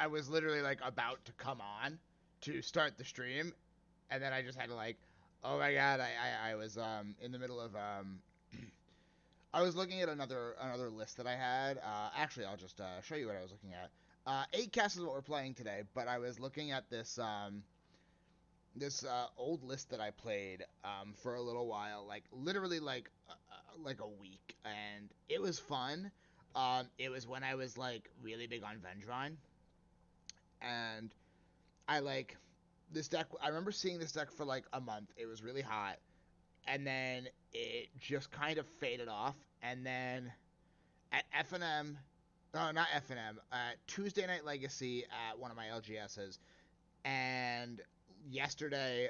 I was literally like about to come on to start the stream, and then I just had to like, oh my god, I was in the middle of I was looking at another list that I had. Actually, I'll just show you what I was looking at. 8cast is what we're playing today, but I was looking at this old list that I played for a little while, like literally like a week, and it was fun. It was when I was like really big on Vendron, and I like this deck. I remember seeing this deck for like a month. It was really hot, and then it just kind of faded off. And then at FNM, no, not FNM, Tuesday Night Legacy at one of my LGSs, and yesterday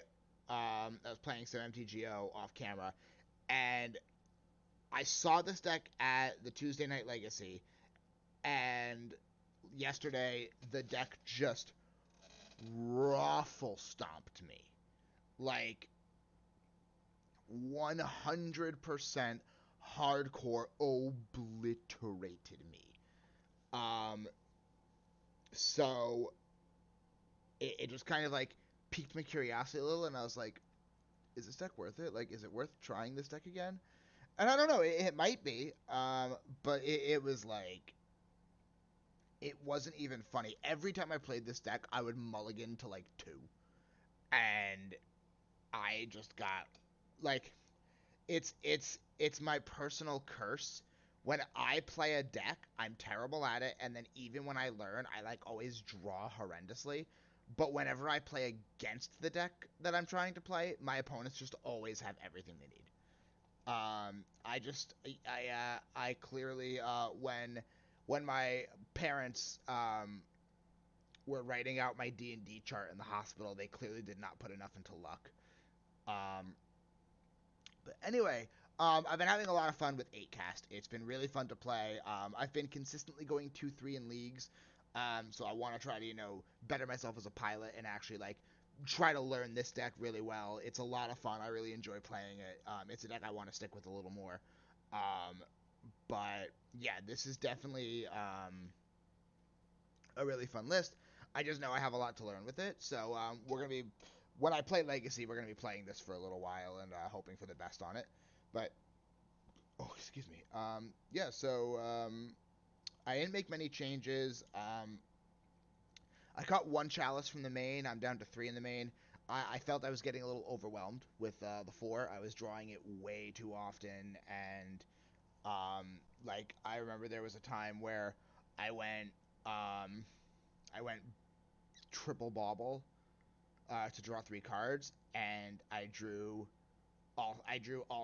I was playing some MTGO off camera, and I saw this deck at the Tuesday Night Legacy, and yesterday the deck just ruffle stomped me. Like 100% hardcore obliterated me. Um, so it just kind of like piqued my curiosity a little, and I was like, is this deck worth it? Like, is it worth trying this deck again? And I don't know, it might be, but it was like, it wasn't even funny. Every time I played this deck, I would mulligan to like 2, and I just got like, it's my personal curse. When I play a deck, I'm terrible at it, and then even when I learn, I like always draw horrendously. But whenever I play against the deck that I'm trying to play, my opponents just always have everything they need. I clearly when my parents were writing out my D&D chart in the hospital, they clearly did not put enough into luck. Um, But anyway, I've been having a lot of fun with 8cast. It's been really fun to play. I've been consistently going 2-3 in leagues. So I want to try to, better myself as a pilot and actually, like, try to learn this deck really well. It's a lot of fun. I really enjoy playing it. It's a deck I want to stick with a little more. But, yeah, this is definitely a really fun list. I just know I have a lot to learn with it. So we're going to be when I play Legacy, we're going to be playing this for a little while and hoping for the best on it. But, oh, excuse me. Yeah, so I didn't make many changes. I caught 1 Chalice from the main. I'm down to 3 in the main. I felt I was getting a little overwhelmed with the 4. I was drawing it way too often, and like I remember there was a time where I went um, I went triple Bauble to draw 3 cards, and I drew all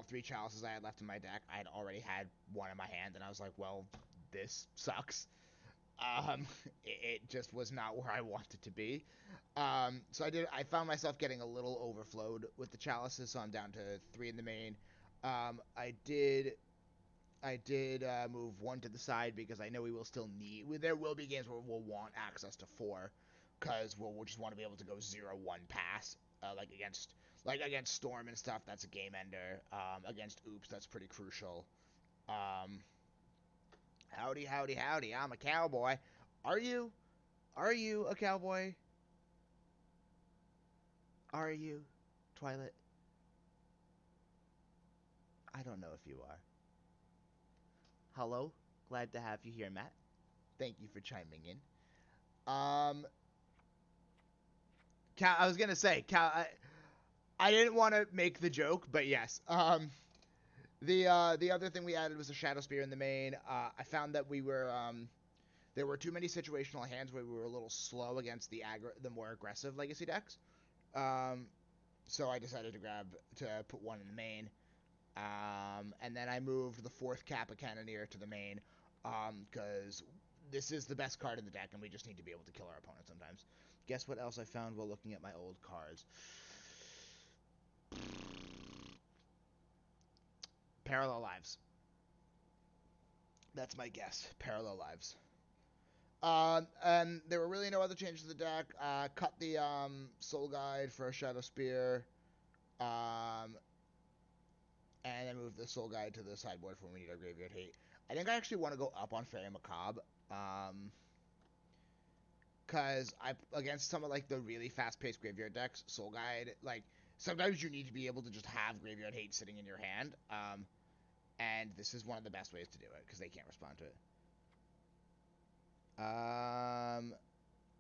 3 chalices I had left in my deck. I had already had one in my hand, and I was like, well, this sucks. Um, it just was not where I wanted to be. So I found myself getting a little overflowed with the chalices, so I'm down to 3 in the main. I did move 1 to the side because I know we will still need. There will be games where we'll want access to 4, because we'll just want to be able to go 0-1 pass, like against Storm and stuff. That's a game ender. Against Oops, that's pretty crucial. Um, howdy, howdy, howdy. I'm a cowboy. Are you? Are you a cowboy? Are you, Twilight? I don't know if you are. Hello, glad to have you here, Matt. Thank you for chiming in. Um, I was gonna say, I didn't want to make the joke, but yes. The other thing we added was a Shadowspear in the main. I found that there were too many situational hands where we were a little slow against the more aggressive legacy decks. Um, so I decided to put 1 in the main. And then I moved the 4th Kappa Cannoneer to the main, because this is the best card in the deck, and we just need to be able to kill our opponent sometimes. Guess what else I found while looking at my old cards? Parallel Lives. That's my guess. Parallel Lives. And there were really no other changes to the deck. Cut the Soul Guide for a Shadowspear. Um, and then move the Soul Guide to the sideboard for when we need our Graveyard Hate. I think I actually want to go up on Faerie Macabre. Because against some of like the really fast-paced graveyard decks, Soul Guide, like sometimes you need to be able to just have Graveyard Hate sitting in your hand, and this is one of the best ways to do it because they can't respond to it.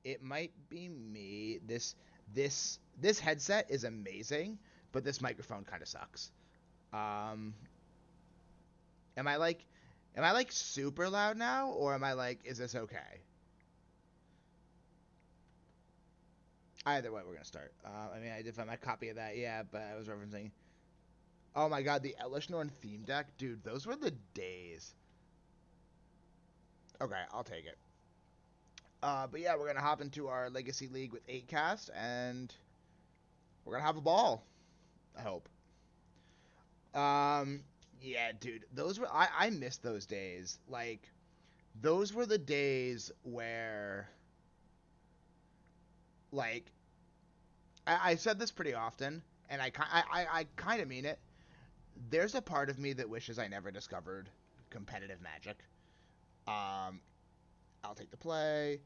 It might be me. This headset is amazing, but this microphone kind of sucks. Am I like super loud now, or am I like, is this okay? Either way, we're gonna start. I mean, I did find my copy of that, yeah, but I was referencing. Oh my god, the Elishnorn theme deck, dude, those were the days. Okay, I'll take it. But yeah, we're gonna hop into our Legacy League with 8 cast, and we're gonna have a ball. I hope. Yeah, dude, those were I miss those days. Like, those were the days where, like, I said this pretty often, and I kind of mean it. There's a part of me that wishes I never discovered competitive Magic. Um, I'll take the play.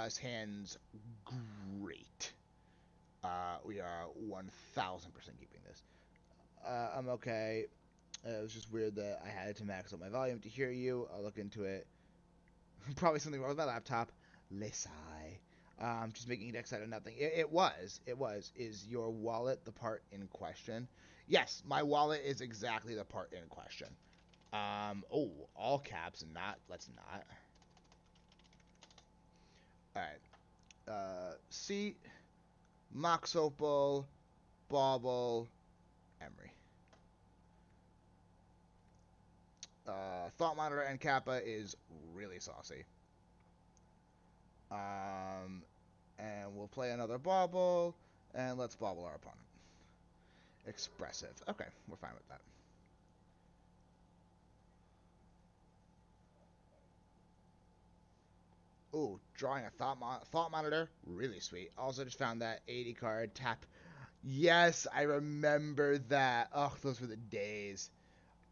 His hand's great. We are 1,000% keeping this. I'm okay. It was just weird that I had to max up my volume to hear you. I'll look into it. Probably something wrong with my laptop. Lesai. Just making decks out of nothing. It was. Is your wallet the part in question? Yes, my wallet is exactly the part in question. Oh, all caps and not. Let's not. Alright. Seat, Mox Opal, Bauble, Emry. Thought Monitor and Kappa is really saucy. And we'll play another Bauble, and let's Bauble our opponent. Expressive. Okay, we're fine with that. Ooh, drawing a Thought Monitor. Really sweet. Also just found that 80 card tap. Yes, I remember that. Oh, those were the days.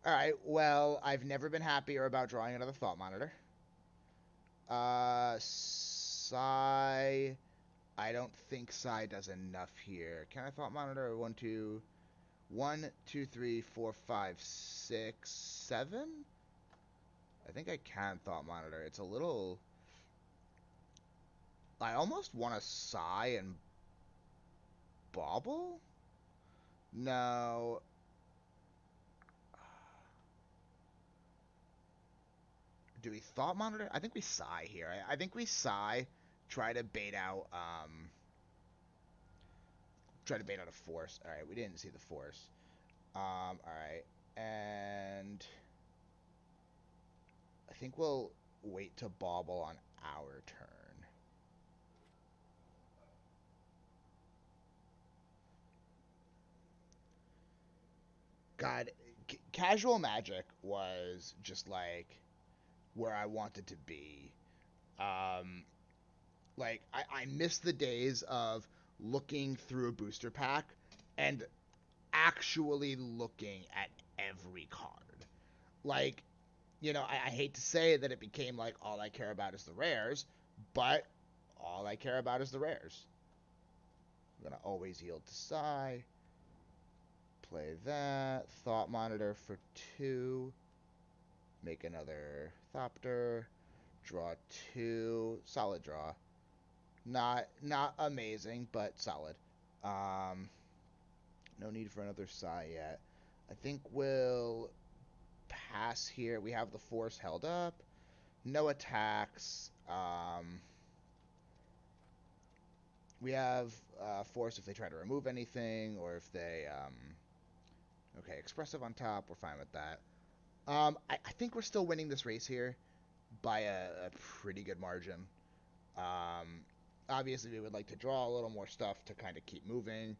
Alright, well, I've never been happier about drawing another Thought Monitor. Sai. I don't think Sai does enough here. Can I Thought Monitor? 1, 2, 3, 4, 5, 6, 7? I think I can Thought Monitor. It's a little... I almost want to Sai and Bauble? No. Do we Thought Monitor? I think we Sai here. I think we Sai, try to bait out a Force. Alright, we didn't see the Force. Alright. And I think we'll wait to Bauble on our turn. God, casual Magic was just like where I wanted to be. Like I miss the days of looking through a booster pack and actually looking at every card. Like, I hate to say that it became like all I care about is the rares, but all I care about is the rares. I'm gonna always yield to Sai. Play that. Thought Monitor for 2. Make another Thopter. Draw 2. Solid draw. Not amazing, but solid. No need for another Sai yet. I think we'll pass here. We have the Force held up. No attacks. We have Force if they try to remove anything, or if they... Okay, Expressive on top. We're fine with that. I think we're still winning this race here by a pretty good margin. Obviously, we would like to draw a little more stuff to kind of keep moving.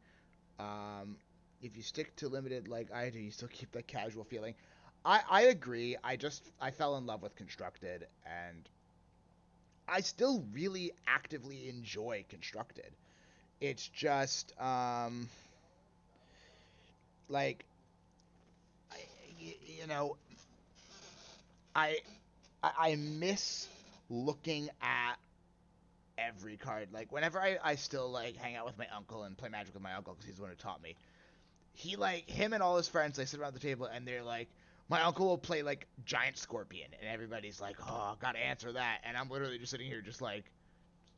If you stick to limited like I do, you still keep that casual feeling. I agree. I fell in love with Constructed, and I still really actively enjoy Constructed. It's just like you know I miss looking at every card. Like, whenever I still, like, hang out with my uncle and play Magic with my uncle, because he's the one who taught me, he, like, him and all his friends, they sit around the table, and they're like, my uncle will play, like, Giant Scorpion, and everybody's like, oh, gotta answer that, and I'm literally just sitting here just like,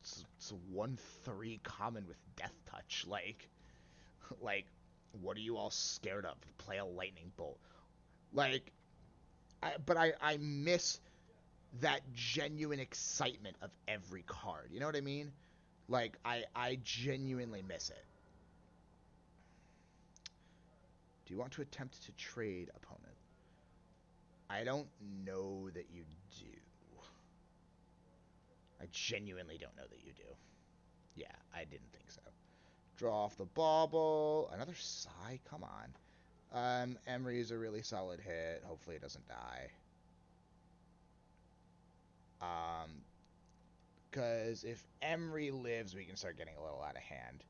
it's a 1/3 common with Death Touch, like, what are you all scared of? Play a Lightning Bolt. Like, I miss that genuine excitement of every card. You know what I mean? Like, I genuinely miss it. Do you want to attempt to trade, opponent? I don't know that you do. I genuinely don't know that you do. Yeah, I didn't think so. Draw off the Bauble. Another Sigh? Come on. Emry is a really solid hit. Hopefully it doesn't die. Because if Emry lives, we can start getting a little out of hand.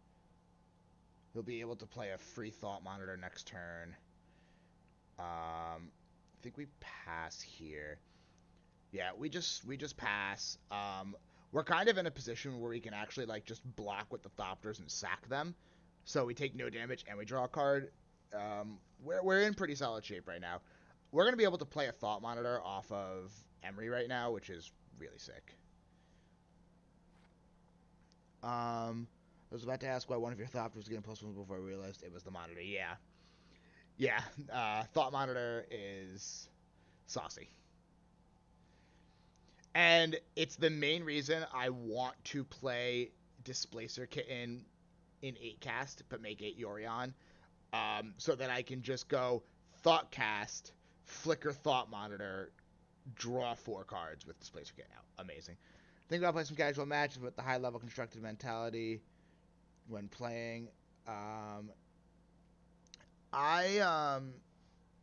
He'll be able to play a free Thought Monitor next turn. I think we pass here. Yeah, we just pass. We're kind of in a position where we can actually, like, just block with the Thopters and sack them. So we take no damage and we draw a card. We're in pretty solid shape right now. We're going to be able to play a Thought Monitor off of Emry right now, which is really sick. I was about to ask why one of your Thopters was getting +1 before I realized it was the Monitor. Yeah. Thought Monitor is saucy. And it's the main reason I want to play Displacer Kitten in 8-cast, but make it Yorion, so that I can just go Thoughtcast, flicker Thought Monitor, draw 4 cards with Displacer Kitten out. Amazing. Think about playing some casual matches with the high-level constructed mentality when playing.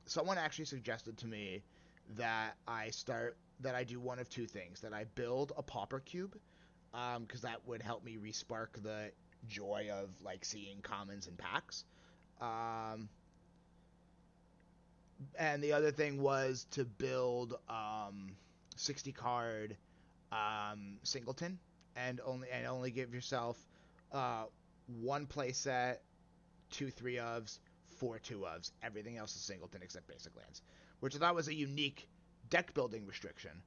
Someone actually suggested to me that I do one of two things. That I build a Pauper Cube, because that would help me respark the joy of, like, seeing commons and packs. And the other thing was to build 60 card singleton, and only give yourself 1 playset, 2 3-ofs, 4 2-ofs. Everything else is singleton except basic lands, which I thought was a unique deck building restriction.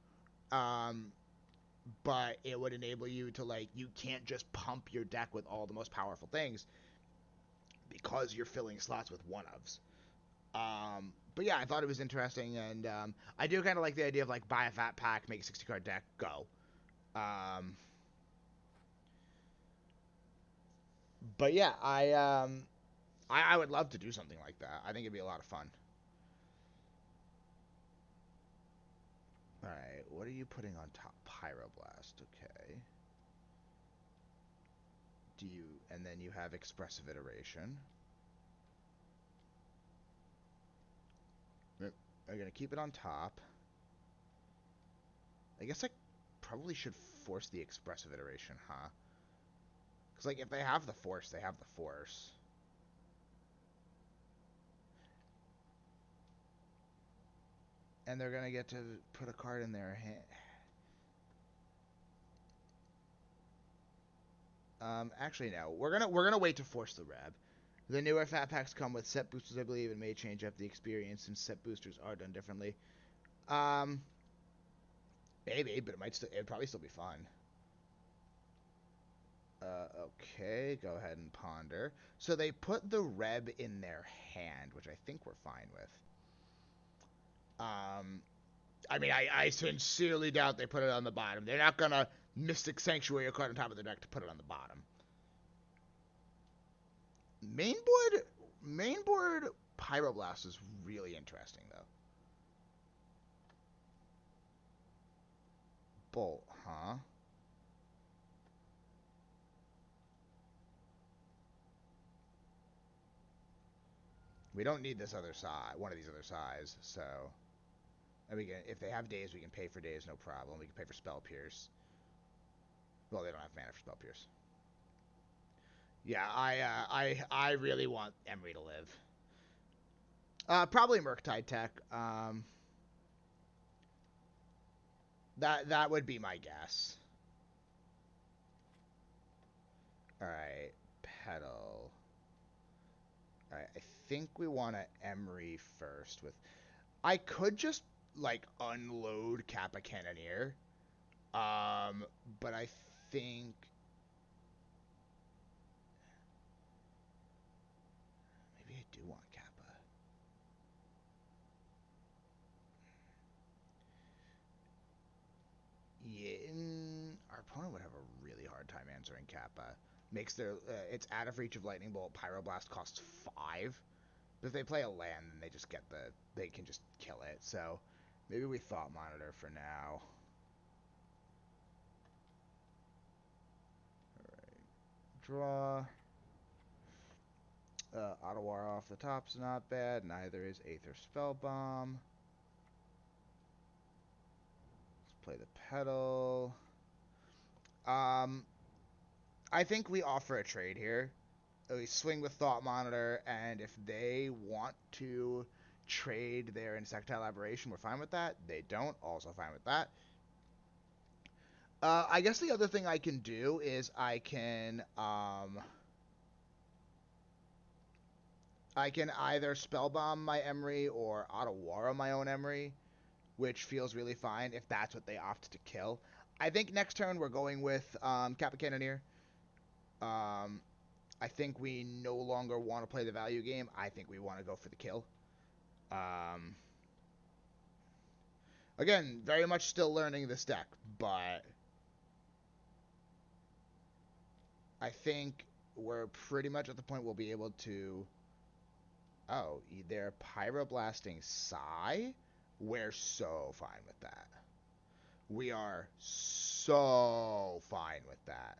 But it would enable you to, like, you can't just pump your deck with all the most powerful things because you're filling slots with 1-ofs. But yeah, I thought it was interesting, and I do kind of like the idea of, like, buy a fat pack, make a 60 card deck, go. But yeah, I would love to do something like that. I think it'd be a lot of fun. Alright, what are you putting on top? Pyroblast, okay. And then you have Expressive Iteration. I'm gonna keep it on top. I guess I probably should force the Expressive Iteration, huh? Because, like, if they have the Force, they have the Force. And they're gonna get to put a card in their hand. Actually, no. We're gonna wait to force the Reb. The newer fat packs come with set boosters, I believe, and may change up the experience since set boosters are done differently. Maybe, but it'd probably still be fun. Okay, go ahead and ponder. So they put the Reb in their hand, which I think we're fine with. I mean, I sincerely doubt they put it on the bottom. They're not gonna Mystic Sanctuary a card on top of the deck to put it on the bottom. Mainboard Pyroblast is really interesting, though. Bolt, huh? We don't need this other side, one of these other sides, so... And if they have days, we can pay for days, no problem. We can pay for Spell Pierce. Well, they don't have mana for Spell Pierce. Yeah, I really want Emry to live. Probably Murktide Tech. That would be my guess. Petal. Alright, I think we want to Emry first with... I could just, like, unload Kappa Cannoneer. But I think... Maybe I do want Kappa. Yeah, our opponent would have a really hard time answering Kappa. Makes their... it's out of reach of Lightning Bolt. Pyroblast costs 5. But if they play a land, then they just get the... They can just kill it. So, maybe we Thought Monitor for now. Draw. Otawara off the top's not bad. Neither is Aether Spellbomb. Let's play the Petal. I think we offer a trade here. We swing with Thought Monitor, and if they want to trade their Insectile Aberration, we're fine with that. They don't, also fine with that. I guess the other thing I can do is I can either Spellbomb my Emry or Otawara my own Emry, which feels really fine if that's what they opt to kill. I think next turn we're going with Kappa Cannoneer. I think we no longer want to play the value game. I think we want to go for the kill. Again, very much still learning this deck, but I think we're pretty much at the point we'll be able to... Oh, they're Pyroblasting Psy? We're so fine with that. We are so fine with that.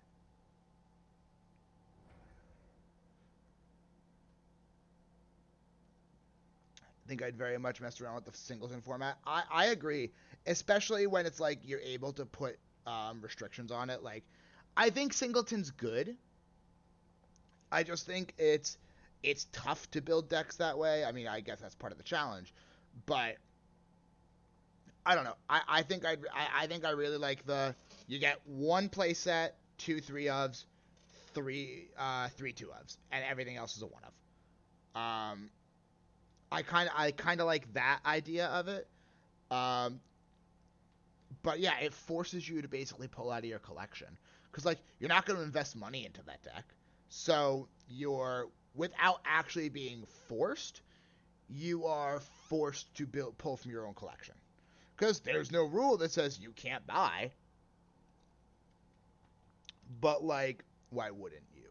I think I'd very much messed around with the singleton format. I agree, especially when it's like you're able to put restrictions on it. Like, I think singleton's good. I just think it's tough to build decks that way. I mean, I guess that's part of the challenge, but I don't know. I think I really like the you get one play set, 2 3-ofs, 3 2-ofs, and everything else is a 1-of. I kind of like that idea of it. But yeah, it forces you to basically pull out of your collection because like you're not going to invest money into that deck, so you're without actually being forced, you are forced to pull from your own collection because there's no rule that says you can't buy. But like, why wouldn't you?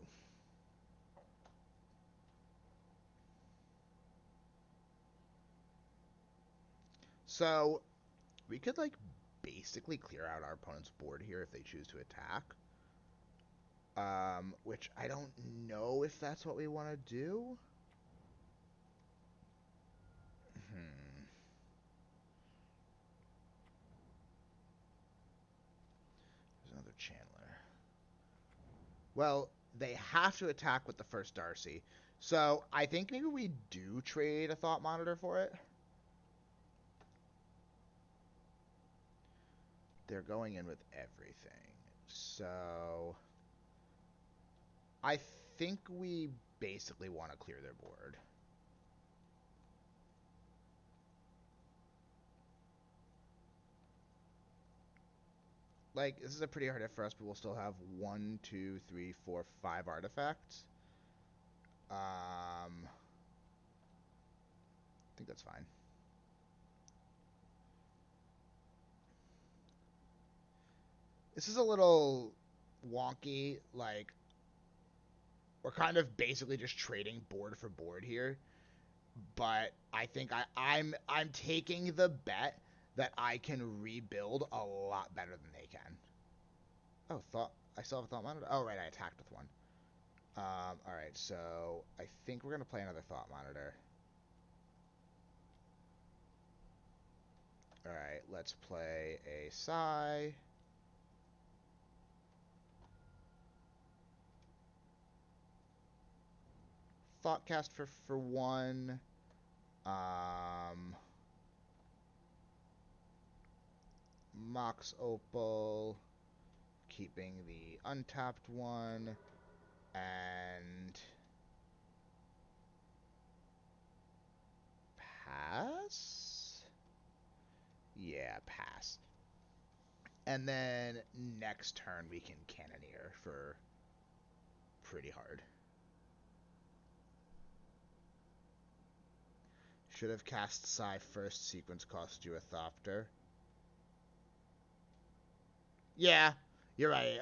So we could like basically clear out our opponent's board here if they choose to attack. Which I don't know if that's what we want to do. There's another Chandler. Well, they have to attack with the first Darcy. So I think maybe we do trade a Thought Monitor for it. They're going in with everything. So I think we basically want to clear their board. Like, this is a pretty hard hit for us, but we'll still have 1, 2, 3, 4, 5 artifacts. I think that's fine. This is a little wonky. Like, we're kind of basically just trading board for board here. But I think I'm taking the bet that I can rebuild a lot better than they can. Oh, I still have a Thought Monitor? Oh, right, I attacked with one. Alright, so I think we're going to play another Thought Monitor. Alright, let's play a Psy. Thoughtcast for 1. Mox Opal. Keeping the untapped one. And pass. And then next turn we can Cannoneer for pretty hard. Should have cast Psy first. Sequence cost you a Thopter. Yeah, you're right.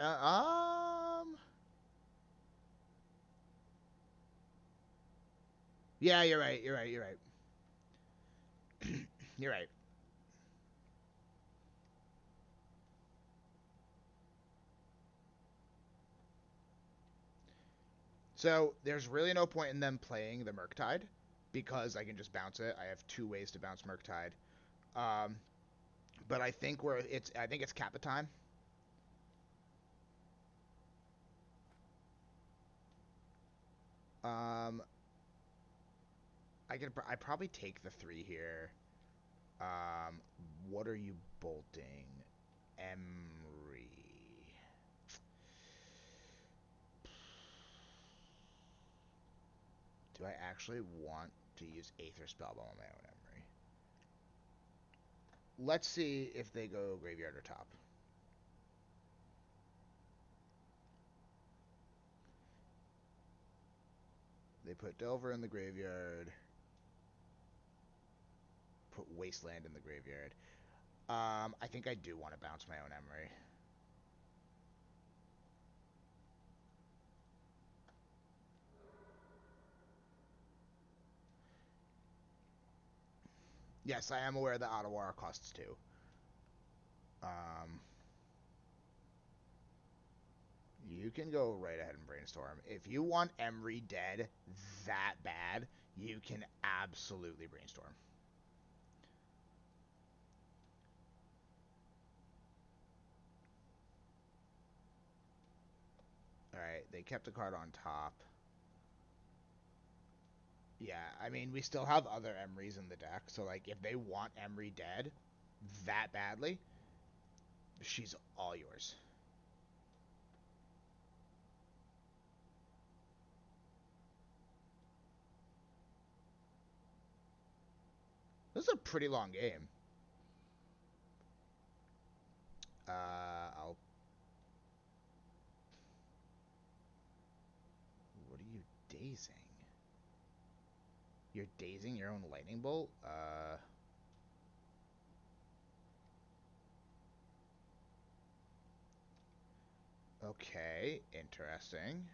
Yeah, you're right. You're right. You're right. You're right. So there's really no point in them playing the Murktide because I can just bounce it. I have 2 ways to bounce Murktide. But I think it's Kappa time. I probably take the 3 here. What are you bolting? Emry. Do I actually want to use Aether Spellbomb on my own Emry? Let's see if they go graveyard or top. They put Delver in the graveyard. Put Wasteland in the graveyard. I think I do want to bounce my own Emry. Yes, I am aware that Otawara costs 2. You can go right ahead and brainstorm. If you want Emry dead that bad, you can absolutely brainstorm. Alright, they kept a card on top. Yeah, I mean, we still have other Emrys in the deck, so, like, if they want Emry dead that badly, she's all yours. This is a pretty long game. I'll... What are you dazing? You're dazing your own lightning bolt? Okay, interesting.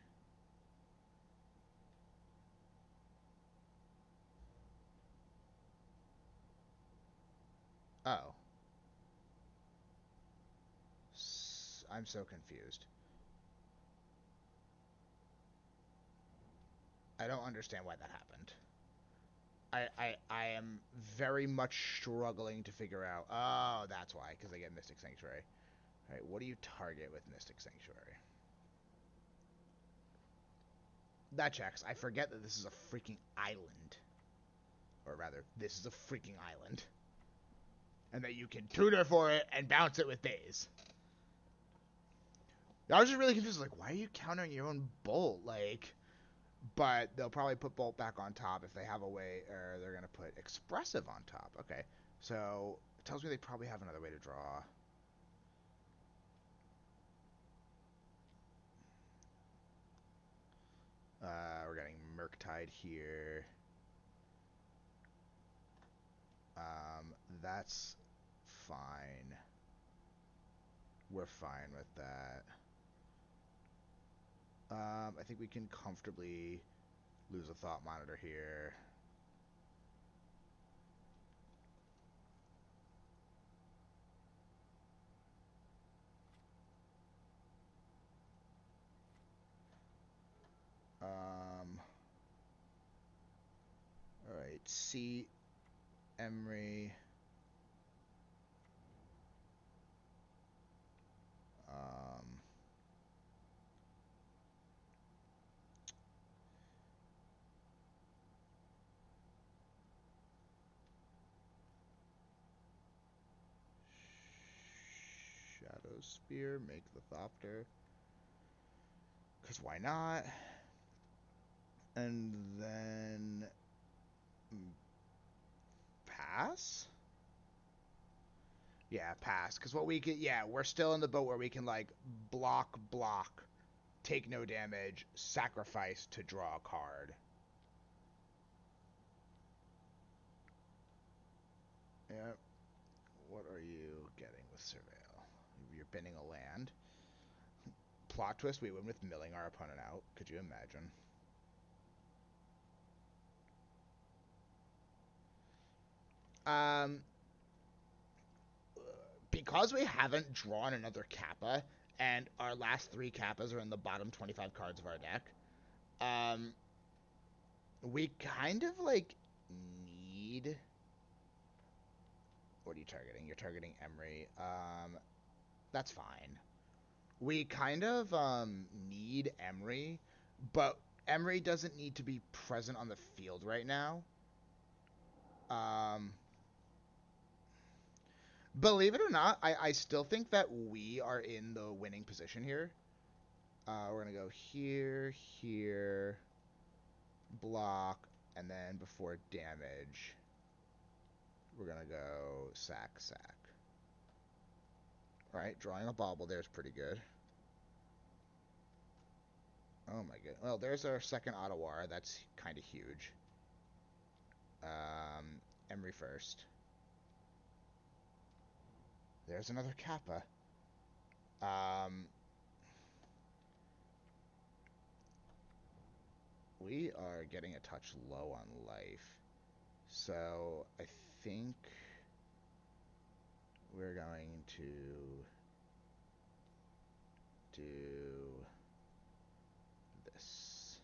Oh. I'm so confused. I don't understand why that happened. I am very much struggling to figure out. Oh, that's why, because I get Mystic Sanctuary. Alright, what do you target with Mystic Sanctuary? That checks. I forget that this is a freaking island. Or rather, this is a freaking island. And that you can tutor for it and bounce it with days. I was just really confused. Like, why are you countering your own bolt? Like, but they'll probably put bolt back on top if they have a way, or they're going to put expressive on top. Okay, so it tells me they probably have another way to draw. We're getting Murktide here. That's fine. We're fine with that. I think we can comfortably lose a Thought Monitor here. Alright, C, Emry. Shadowspear, make the Thopter. Because why not? And then pass? Yeah, pass. Because what we can, yeah, we're still in the boat where we can like block, take no damage, sacrifice to draw a card. Yep. What are you getting with Surveil? You're binning a land. Plot twist, we win with milling our opponent out. Could you imagine? Um, because we haven't drawn another Kappa, and our last 3 Kappas are in the bottom 25 cards of our deck, we kind of, like, need... What are you targeting? You're targeting Emry. That's fine. We kind of, need Emry, but Emry doesn't need to be present on the field right now. Believe it or not, I still think that we are in the winning position here. We're going to go here, here, block, and then before damage, we're going to go sack. Alright, drawing a Bauble there is pretty good. Oh my god. Well, there's our second Otawara. That's kind of huge. Emry first. There's another Kappa. We are getting a touch low on life. So, I think we're going to do this.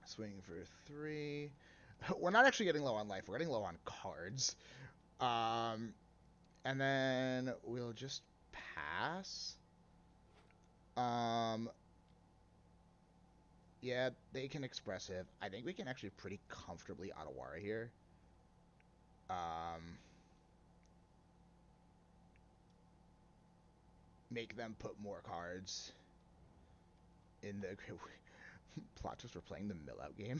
Swing for 3. We're not actually getting low on life. We're getting low on cards. And then we'll just pass. Yeah, they can expressive. I think we can actually pretty comfortably Otawara here. Make them put more cards in the... Plot twist, we're playing the mill-out game.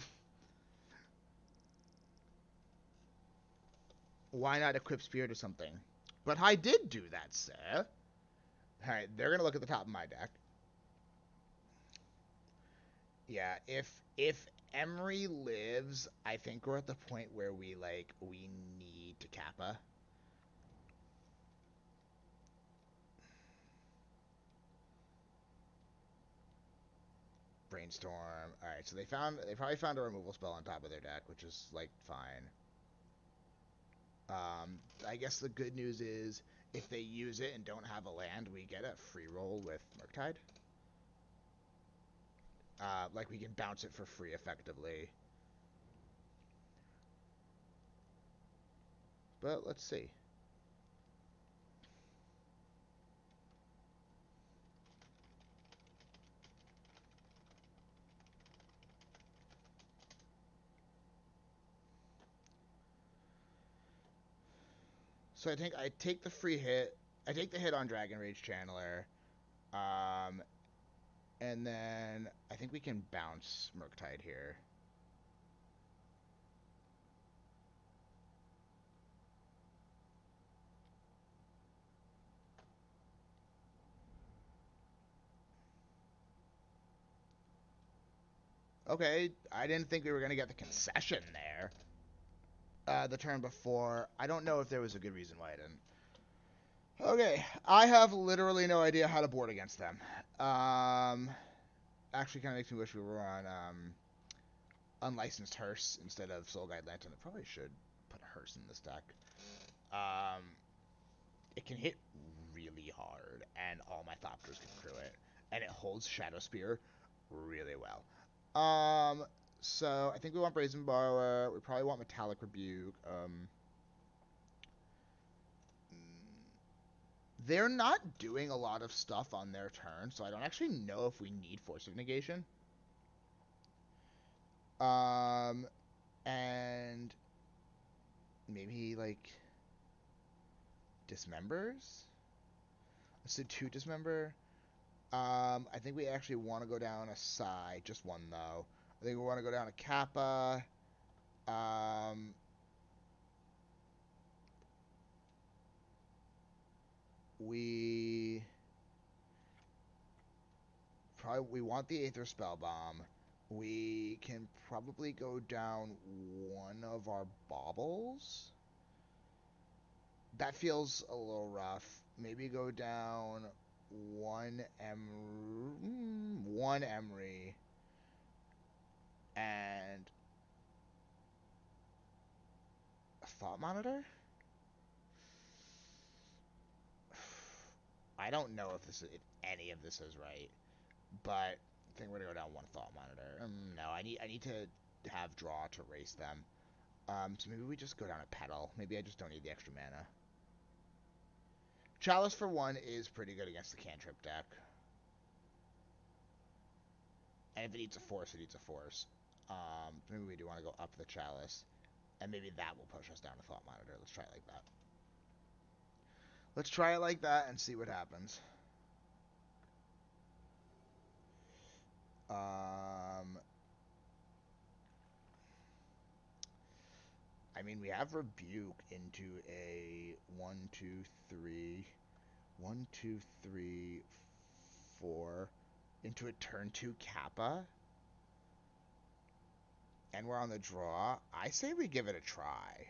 Why not equip Spirit or something? But I did do that, sir. Alright, they're gonna look at the top of my deck. Yeah, if Emry lives, I think we're at the point where we need to Kappa. Brainstorm. Alright, so they probably found a removal spell on top of their deck, which is like fine. I guess the good news is if they use it and don't have a land, we get a free roll with Murktide. Like we can bounce it for free effectively. But let's see. So I think I take the free hit. I take the hit on Dragon Rage Channeler. And then I think we can bounce Murktide here. Okay, I didn't think we were going to get the concession there. The turn before. I don't know if there was a good reason why I didn't. Okay, I have literally no idea how to board against them. Actually kind of makes me wish we were on Unlicensed Hearse instead of Soul Guide Lantern. I probably should put Hearse in this deck. It can hit really hard, and all my Thopters can crew it. And it holds Shadowspear really well. So I think we want Brazen Borrower. We probably want Metallic Rebuke. They're not doing a lot of stuff on their turn, so I don't actually know if we need Force of Negation. And maybe like Dismembers. Let's do 2 Dismember. I think we actually want to go down a side, just one though. I think we want to go down a Kappa. We want the Aether Spellbomb. We can probably go down one of our baubles. That feels a little rough. Maybe go down one Emry and a Thought Monitor? I don't know if any of this is right, but I think we're gonna go down one Thought Monitor. No, I need to have draw to race them. So maybe we just go down a Petal. Maybe I just don't need the extra mana. Chalice for 1 is pretty good against the cantrip deck. And if it needs a force, it needs a force. Maybe we do want to go up the Chalice. And maybe that will push us down to Thought Monitor. Let's try it like that. Let's try it like that and see what happens. I mean, we have Rebuke into a 1, 2, 3, 1, 2, 3, 4, into a turn 2 Kappa. And we're on the draw. I say we give it a try.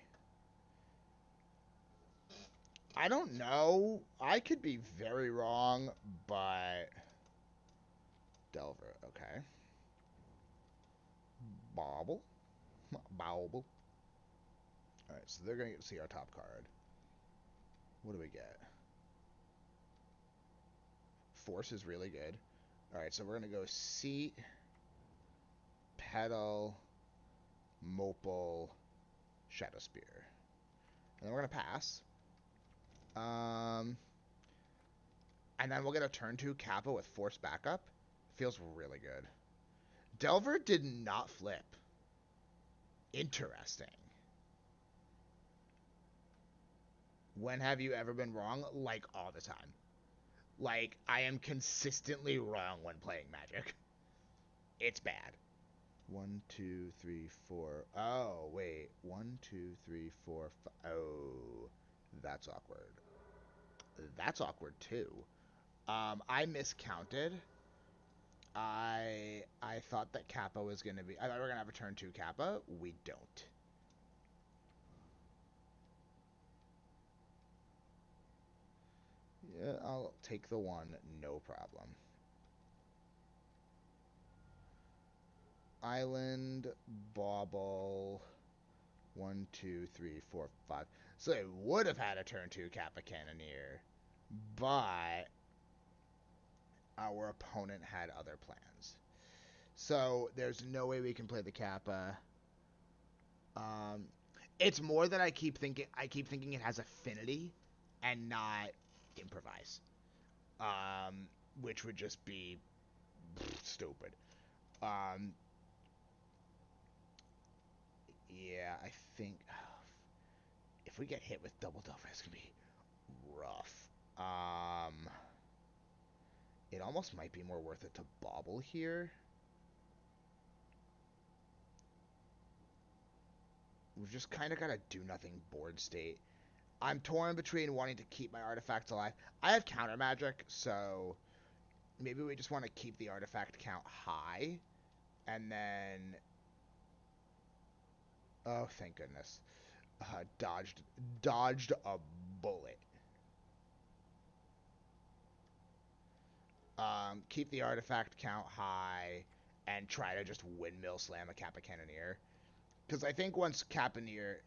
I don't know. I could be very wrong, but... Delver, okay. Bauble. Bauble. Alright, so they're going to get to see our top card. What do we get? Force is really good. Alright, so we're going to go Seat, Petal, Opal, Shadowspear. And then we're going to pass. And then we'll get a turn 2 Kappa with Force backup. Feels really good. Delver did not flip. Interesting. When have you ever been wrong? Like, all the time. Like, I am consistently wrong when playing Magic. It's bad. 1, 2, 3, 4. Oh, wait. 1, 2, 3, 4, 5. Oh, that's awkward. That's awkward, too. I miscounted. I thought that Kappa was going to be... I thought we were going to have a turn 2 Kappa. We don't. Yeah, I'll take the 1. No problem. Island, Bauble... 1, 2, 3, 4, 5. So it would have had a turn 2 Kappa Cannoneer, but our opponent had other plans. So there's no way we can play the Kappa. It's more that I keep thinking it has affinity and not improvise. Which would just be stupid. Yeah, I think if we get hit with double Delver, it's gonna be rough. It almost might be more worth it to Bauble here. We've just kind of got to do nothing board state. I'm torn between wanting to keep my artifacts alive. I have counter magic, so maybe we just want to keep the artifact count high, and then... Oh, thank goodness. Dodged a bullet. Keep the artifact count high, and try to just windmill slam a Kappa Cannoneer. Because I think once Cannoneer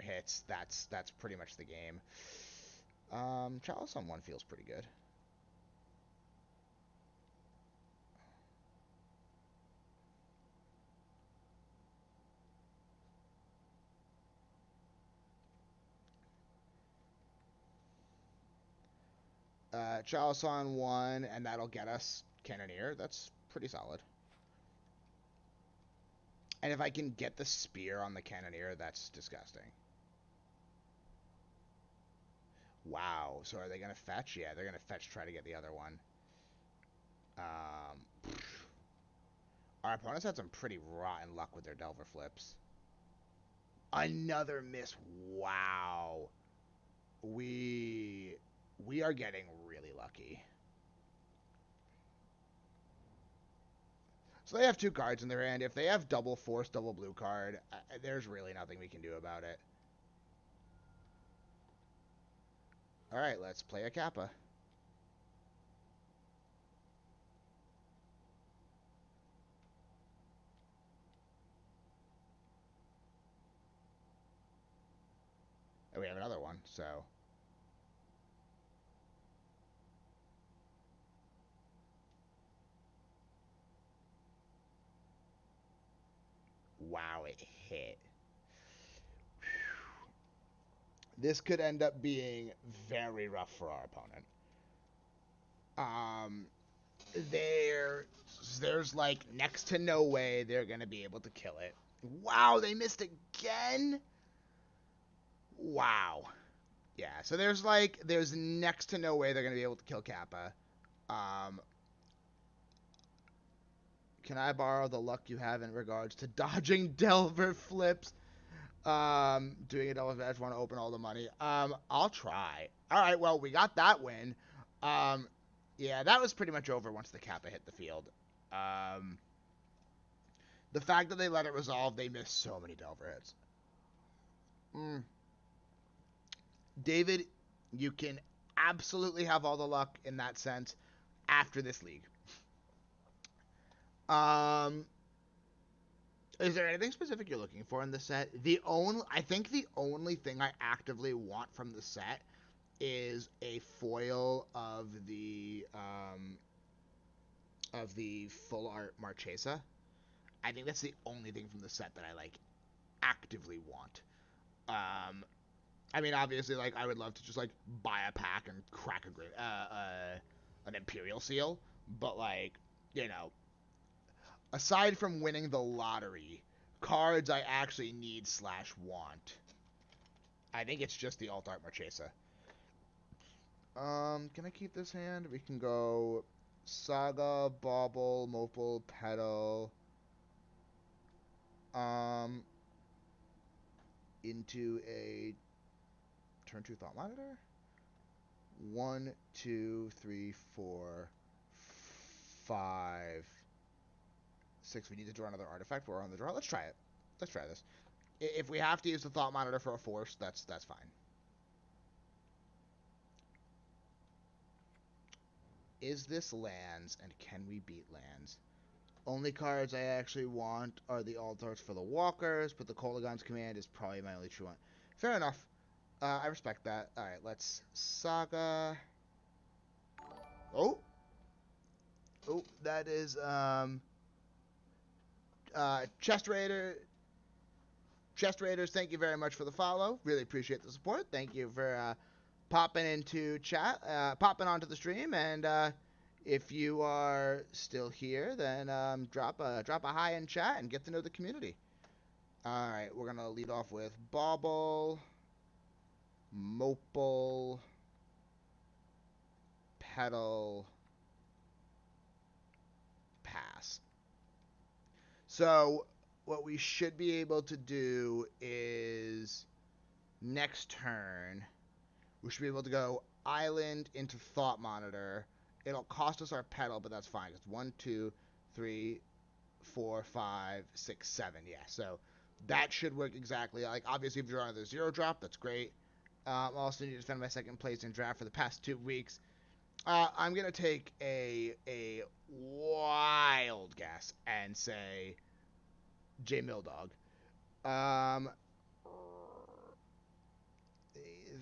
hits, that's pretty much the game. Chalice on 1 feels pretty good. Chalice on 1, and that'll get us Cannoneer. That's pretty solid. And if I can get the spear on the Cannoneer, that's disgusting. Wow. So are they going to fetch? Yeah, they're going to fetch, try to get the other one. Our opponents had some pretty rotten luck with their Delver flips. Another miss. Wow. We We are getting really lucky. So they have 2 cards in their hand. If they have double force, double blue card, there's really nothing we can do about it. Alright, let's play a Kappa. And we have another one, so... Wow, it hit. This could end up being very rough for our opponent. There's like next to no way they're gonna be able to kill it. Wow, they missed again? Wow. Yeah, so there's next to no way they're gonna be able to kill Kappa. Can I borrow the luck you have in regards to dodging Delver flips? Doing a double edge, want to open all the money. I'll try. Alright, well, we got that win. Yeah, that was pretty much over once the Kappa hit the field. The fact that they let it resolve, they missed so many Delver hits. David, you can absolutely have all the luck in that sense after this league. Is there anything specific you're looking for in the set? I think the only thing I actively want from the set is a foil of the full art Marchesa. I think that's the only thing from the set that I like actively want. I mean, obviously, like I would love to just like buy a pack and crack an Imperial Seal, but like, you know, aside from winning the lottery, cards I actually need / want. I think it's just the alt art Marchesa. Can I keep this hand? We can go Saga, Bauble, Motal, Petal. Into a turn 2 Thought Monitor. 1, 2, 3, 4, 5, 6. We need to draw another artifact. We're on the draw. Let's try it. Let's try this. If we have to use the Thought Monitor for a force, that's fine. Is this lands, and can we beat lands? Only cards I actually want are the alt arts for the walkers, but the Kolaghan's Command is probably my only true one. Fair enough. I respect that. Alright, let's Saga. Oh, that is, Chest Raiders, thank you very much for the follow. Really appreciate the support. Thank you for, popping into chat, popping onto the stream, and, if you are still here, then, drop a hi in chat and get to know the community. Alright, we're gonna lead off with Bauble, Mopal, Petal, pass. So, what we should be able to do is, next turn, we should be able to go Island into Thought Monitor. It'll cost us our Petal, but that's fine. It's 1, 2, 3, 4, 5, 6, 7. Yeah, so that should work exactly. Like, obviously, if you're on the 0 drop, that's great. Also need to defend my second place in draft for the past 2 weeks. I'm gonna take a wild guess and say J Mildog.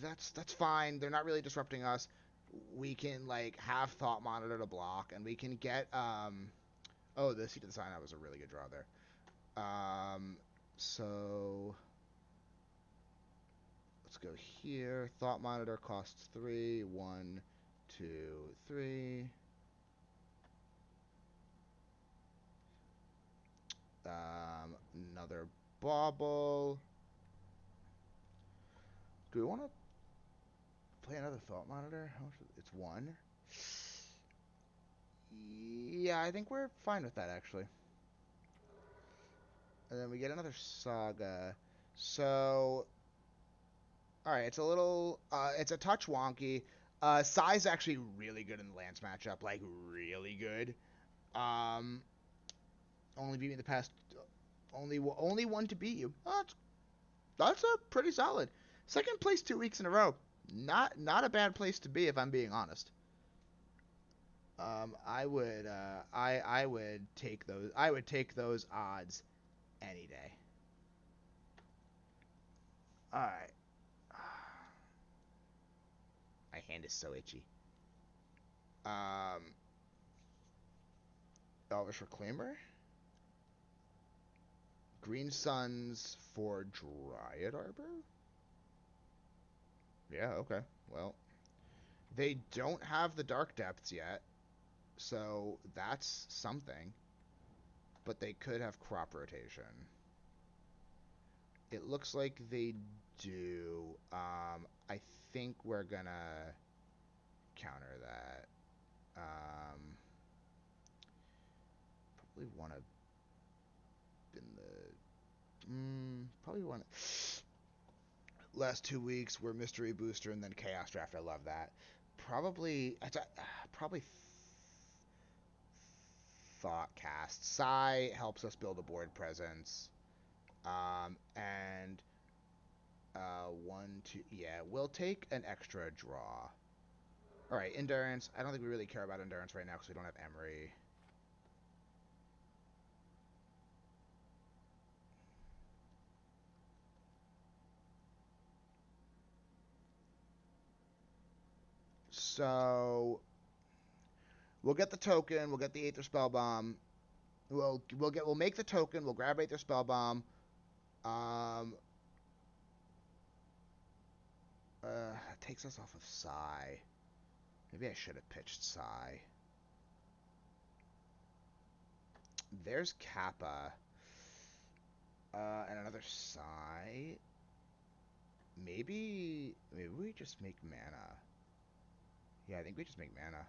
That's fine. They're not really disrupting us. We can like have Thought Monitor to block, and we can get oh, the Seat of the Synod was a really good draw there. So let's go here. Thought Monitor costs 3. 1, 2, 3. Another Bauble. Do we want to play another Thought Monitor? How much is it? It's 1. Yeah, I think we're fine with that, actually. And then we get another Saga. So, alright, it's a little, it's a touch wonky. Sai's actually really good in the Lance matchup, like really good. Only beat me in the past. Only one to beat you. Oh, that's a pretty solid. Second place 2 weeks in a row. Not a bad place to be if I'm being honest. I would take those. I would take those odds any day. All right. My hand is so itchy. Elvish Reclaimer. Green Suns for Dryad Arbor? Yeah, okay. Well, they don't have the Dark Depths yet, so that's something. But they could have crop rotation. It looks like they do. I think we're gonna counter that. Probably want to in the probably want last 2 weeks were Mystery Booster and then Chaos Draft. I love that. Probably Thoughtcast. Sai helps us build a board presence. And 1, 2, yeah, we'll take an extra draw. All right, Endurance. I don't think we really care about Endurance right now because we don't have Emry. So we'll get the token. We'll get the Aether Spellbomb. We'll make the token. We'll grab Aether Spellbomb. It takes us off of Sai. Maybe I should have pitched Sai. There's Kappa. And another Sai. Maybe we just make mana. Yeah, I think we just make mana.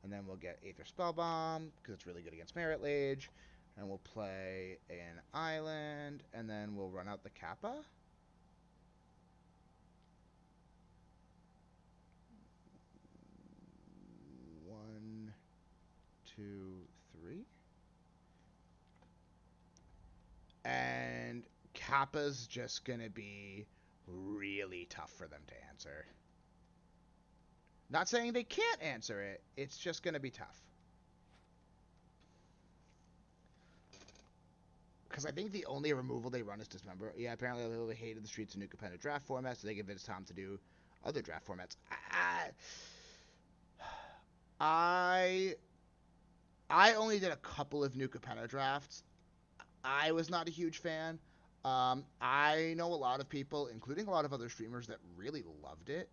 And then we'll get Aether Spellbomb, because it's really good against Merit Lage. And we'll play an island, and then we'll run out the Kappa. One, two, three. And Kappa's just going to be really tough for them to answer. Not saying they can't answer it, it's just going to be tough. Because I think the only removal they run is Dismember. Yeah, apparently they really hated the Streets of New Capenna draft format, so they give it time to do other draft formats. I only did a couple of New Capenna drafts. I was not a huge fan. I know a lot of people, including a lot of other streamers, that really loved it.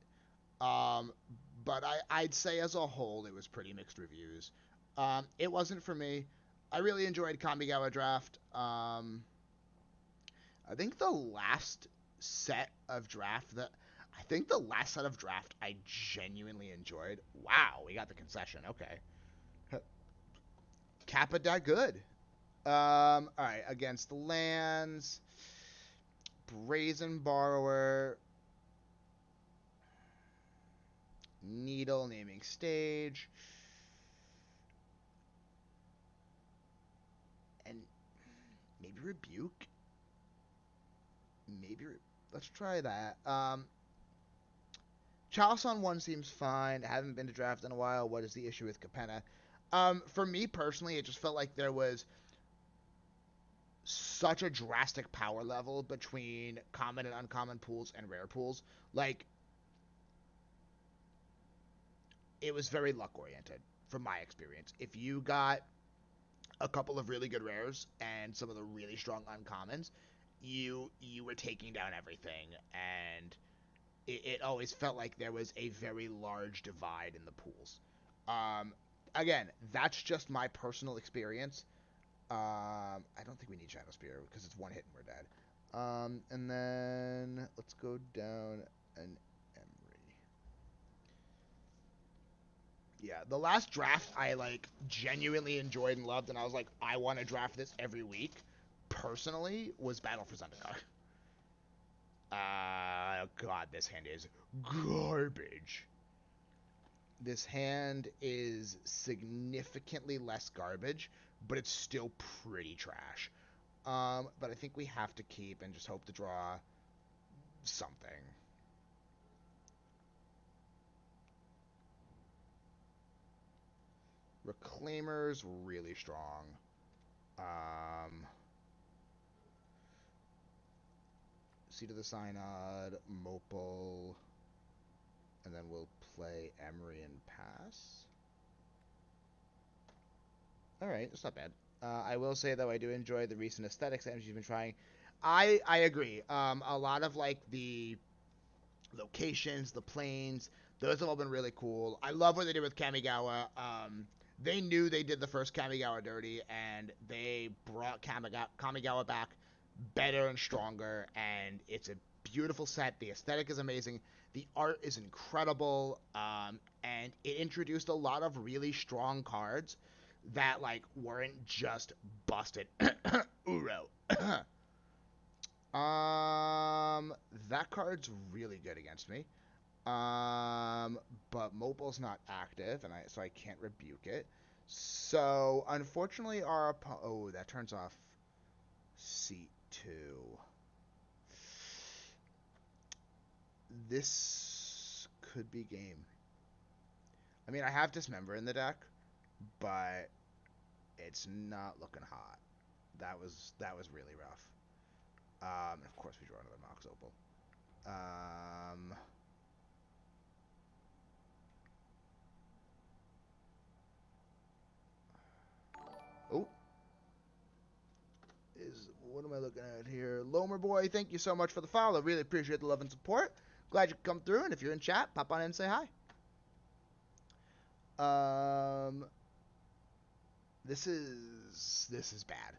But I'd say as a whole, it was pretty mixed reviews. It wasn't for me. I really enjoyed Kamigawa Draft. I think the last set of draft I genuinely enjoyed. Wow, we got the concession. Okay. Kappa that good. Alright, against the lands. Brazen Borrower. Needle, Naming Stage. And maybe Rebuke. Let's try that. Chalice on 1 seems fine. Haven't been to draft in a while. What is the issue with Capenna? For me personally, it just felt like there was such a drastic power level between common and uncommon pools and rare pools. Like, it was very luck oriented from my experience. If you got a couple of really good rares and some of the really strong uncommons, you were taking down everything, and it always felt like there was a very large divide in the pools. Again, that's just my personal experience. I don't think we need Shadowspear because it's one hit and we're dead. And then let's go down an Emry. Yeah, the last draft I genuinely enjoyed and loved, and I was like, I want to draft this every week. Personally, was Battle for Zendikar. God, this hand is garbage. This hand is significantly less garbage, but it's still pretty trash. But I think we have to keep and just hope to draw something. Reclaimer's really strong. Seed of the Synod, Opal, and then we'll play Emry and pass. Alright, that's not bad. I will say, though, I do enjoy the recent aesthetics that MTG's been trying. I agree. A lot of, like, the locations, the planes, those have all been really cool. I love what they did with Kamigawa. They knew they did the first Kamigawa dirty, and they brought Kamigawa back better and stronger, and it's a beautiful set. The aesthetic is amazing. The art is incredible, and it introduced a lot of really strong cards that, like, weren't just busted. Uro. That card's really good against me. But Mobile's not active, and so I can't rebuke it. So, unfortunately, oh, that turns off seat 2. This could be game. I mean, I have Dismember in the deck, but it's not looking hot. That was really rough. And of course, we draw another Mox Opal. Oh. What am I looking at here? Lomer Boy, thank you so much for the follow. Really appreciate the love and support. Glad you could come through, and if you're in chat, pop on in and say hi. This is bad.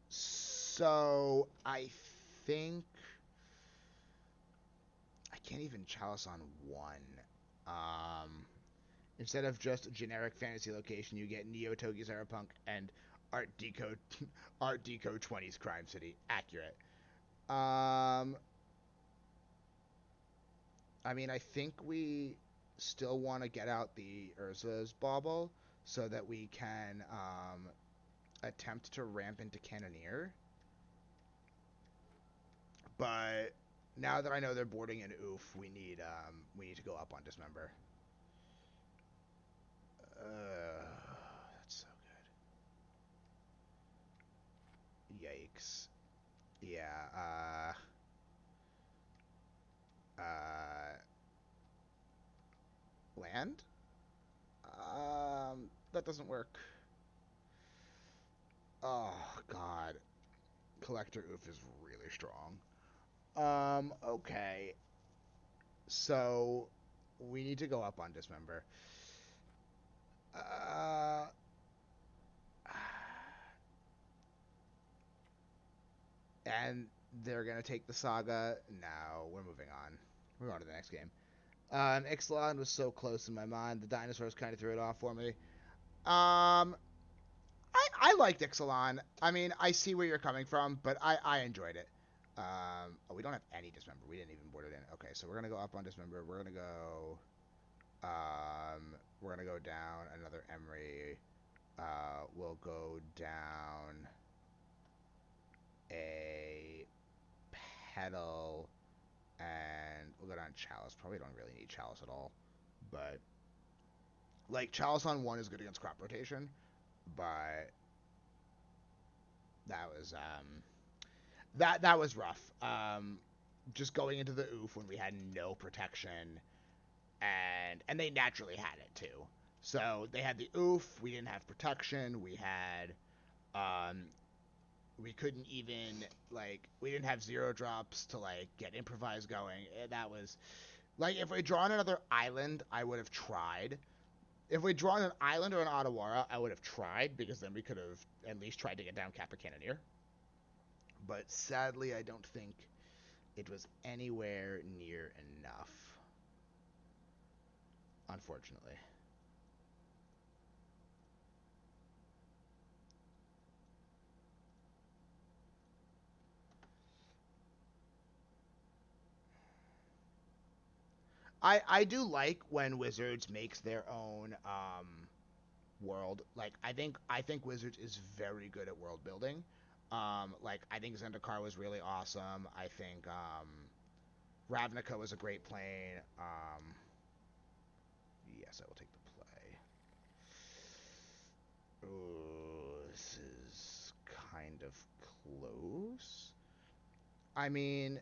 So I think I can't even Chalice on 1. Instead of just generic fantasy location, you get Neo Togi Zerapunk and Art Deco 20's Crime City. Accurate. I mean, I think we still want to get out the Urza's Bauble so that we can attempt to ramp into Cannoneer. But now that I know they're boarding an oof, we need to go up on Dismember. That's so good. Yikes. Yeah, land? That doesn't work. Oh, God. Collector Oof is really strong. Okay. So, we need to go up on Dismember. And they're going to take the Saga. No, we're moving on. We're on to the next game. Ixalan was so close in my mind. The dinosaurs kind of threw it off for me. I liked Ixalan. I mean, I see where you're coming from, but I enjoyed it. Oh, we don't have any Dismember. We didn't even board it in. Okay, so we're going to go up on Dismember. We're going to go... we're going to go down another Emry. We'll go down a Petal, and we'll go down Chalice. Probably don't really need Chalice at all, but like Chalice on 1 is good against crop rotation, but that was that was rough. Just going into the oof when we had no protection, and they naturally had it too. So they had the oof, we didn't have protection, we had we couldn't even, like, we didn't have 0 drops to, like, get improvise going. That was, like, if we'd drawn another island, I would have tried. If we'd drawn an island or an Otawara, I would have tried, because then we could have at least tried to get down Kappa Cannoneer. But sadly, I don't think it was anywhere near enough. Unfortunately. I do like when Wizards makes their own world. Like I think Wizards is very good at world building. Like I think Zendikar was really awesome. I think Ravnica was a great plane. Yes, I will take the play. Ooh, this is kind of close. I mean,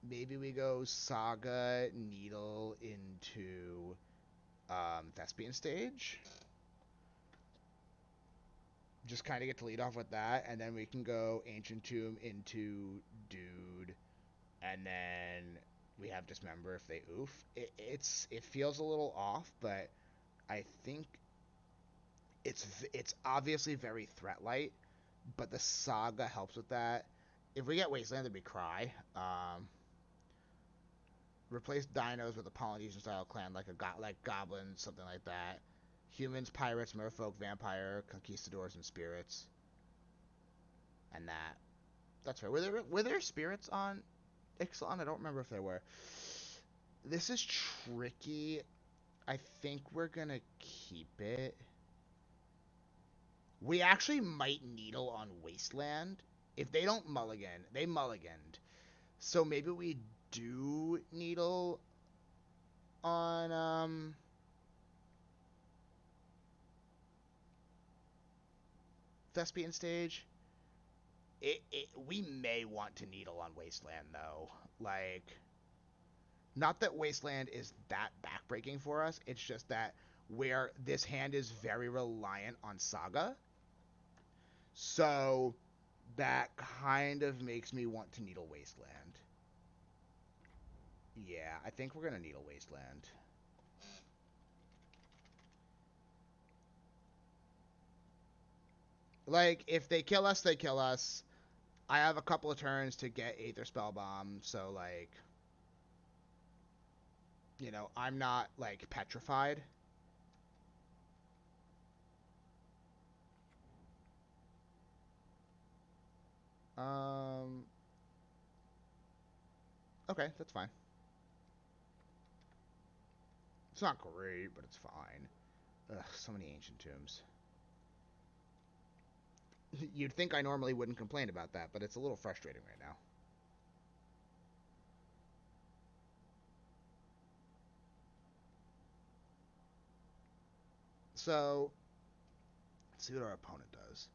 maybe we go Saga Needle into Thespian Stage. Just kind of get to lead off with that, and then we can go Ancient Tomb into Dude, and then we have Dismember if they oof. It feels a little off, but I think it's obviously very threat light, but the Saga helps with that. If we get Wasteland, we cry. Replace dinos with a Polynesian style clan like goblins, something like that. Humans, pirates, merfolk, vampire, conquistadors, and spirits, and that. That's right. Were there spirits on Ixalan? I don't remember if there were. This is tricky. I think we're gonna keep it. We actually might needle on Wasteland. If they don't mulligan, they mulliganed. So maybe we do needle on Thespian Stage. We may want to needle on Wasteland though. Like, not that Wasteland is that backbreaking for us. It's just that where this hand is very reliant on Saga. So that kind of makes me want to needle Wasteland. Yeah, I think we're going to needle Wasteland. Like, if they kill us, they kill us. I have a couple of turns to get Aether Spellbomb, so, like, you know, I'm not, like, petrified. Okay, that's fine. It's not great, but it's fine. Ugh, so many Ancient Tombs. You'd think I normally wouldn't complain about that, but it's a little frustrating right now. So, let's see what our opponent does.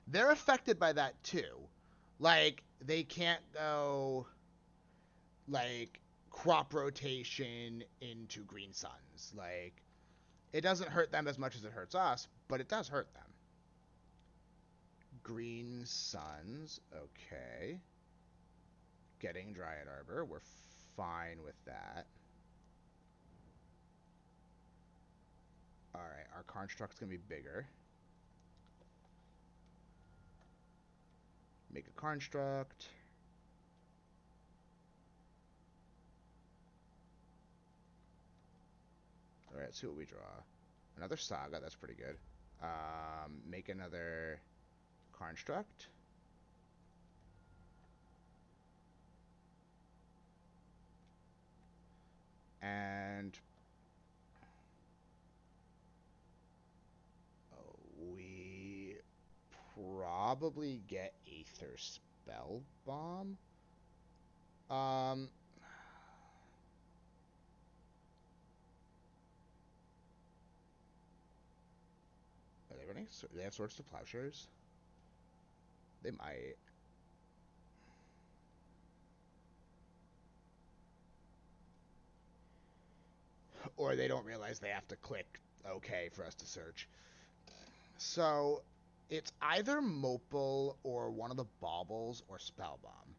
They're affected by that too. Like, they can't go, like, crop rotation into Green Suns. Like, it doesn't hurt them as much as it hurts us, but it does hurt them. Green Suns, okay. Getting Dryad Arbor, we're fine with that. Alright, our construct's gonna be bigger. Make a construct. Alright, let's see what we draw. Another Saga, that's pretty good. Make another construct. And we probably get Aether Spellbomb. Are they running? They have Swords to Plowshares? They might. Or they don't realize they have to click OK for us to search. So it's either Mopal or one of the Baubles or Spellbomb.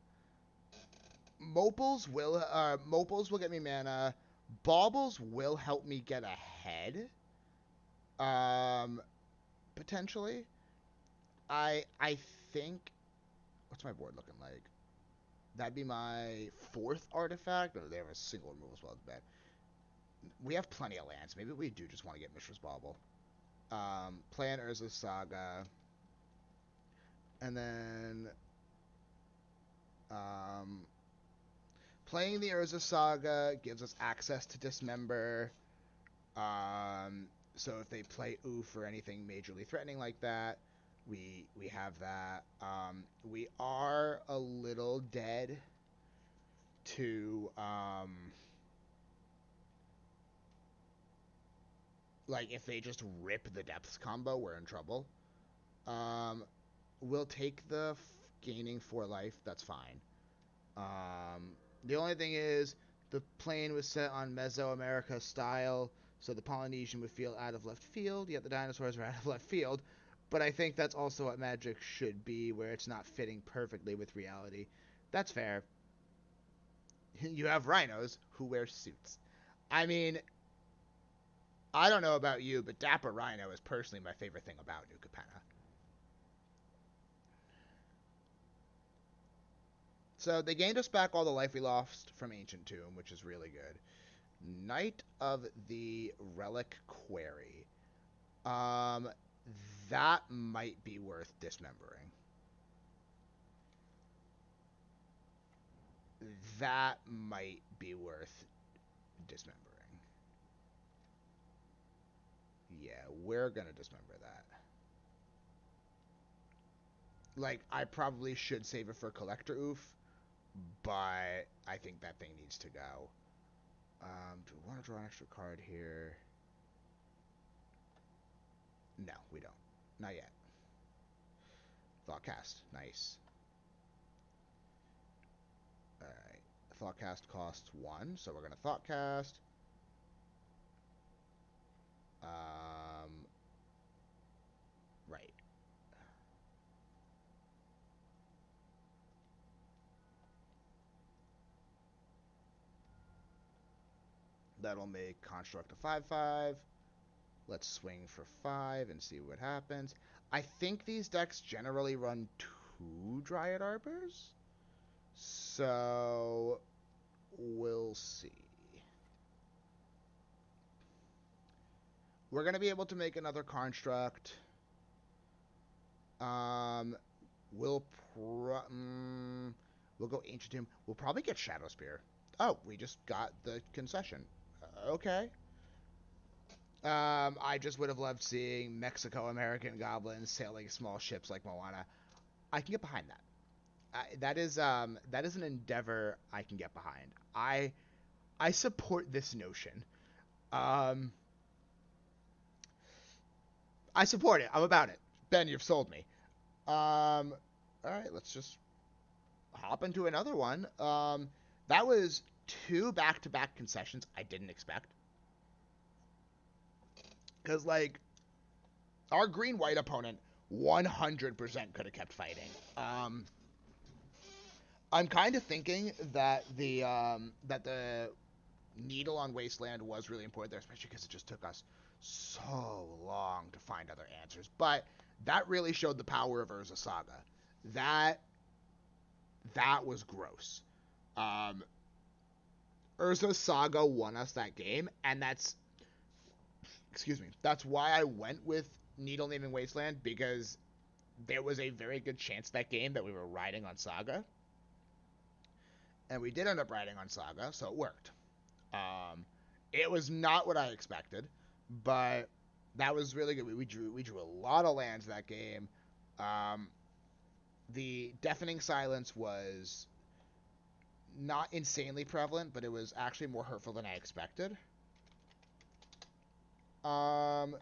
Mopals will get me mana. Baubles will help me get ahead. Potentially. I think, what's my board looking like? That'd be my fourth artifact. Or they have a single removal spell. It's bad. We have plenty of lands. Maybe we do just want to get Mishra's Bauble. Play an Urza Saga. And then Playing the Urza Saga gives us access to Dismember. So if they play Oof or anything majorly threatening like that, we have that. We are a little dead to like if they just rip the Depths combo, we're in trouble. We'll take the gaining 4 life. That's fine. The only thing is the plane was set on Mesoamerica style, so the Polynesian would feel out of left field, yet the dinosaurs are out of left field. But I think that's also what Magic should be, where it's not fitting perfectly with reality. That's fair. You have rhinos who wear suits. I mean, I don't know about you, but Dapper Rhino is personally my favorite thing about New Capenna. So they gained us back all the life we lost from Ancient Tomb, which is really good. Knight of the Relic Quarry. That might be worth dismembering. That might be worth dismembering. Yeah, we're gonna dismember that. Like, I probably should save it for Collector Oof, but I think that thing needs to go. Do we want to draw an extra card here? No, we don't. Not yet. Thoughtcast. Nice. Alright. Thoughtcast costs 1, so we're going to Thoughtcast. Right. That'll make Construct a 5/5. Let's swing for 5 and see what happens. I think these decks generally run 2 Dryad Arbors. So, we'll see. We're going to be able to make another Construct. We'll go Ancient Tomb. We'll probably get Shadowspear. Oh, we just got the concession. Okay. I just would have loved seeing Mexico-American goblins sailing small ships like Moana. I can get behind that. That is an endeavor I can get behind. I support this notion. I support it. I'm about it. Ben, you've sold me. All right, let's just hop into another one. That was 2 back-to-back concessions I didn't expect. Because, like, our green-white opponent 100% could have kept fighting. I'm kind of thinking that the Needle on Wasteland was really important there, especially because it just took us so long to find other answers. But that really showed the power of Urza Saga. That was gross. Urza Saga won us that game, and that's why I went with Needle Naming Wasteland, because there was a very good chance that game that we were riding on Saga. And we did end up riding on Saga, so it worked. It was not what I expected, but that was really good. We drew a lot of lands that game. The Deafening Silence was not insanely prevalent, but it was actually more hurtful than I expected. Do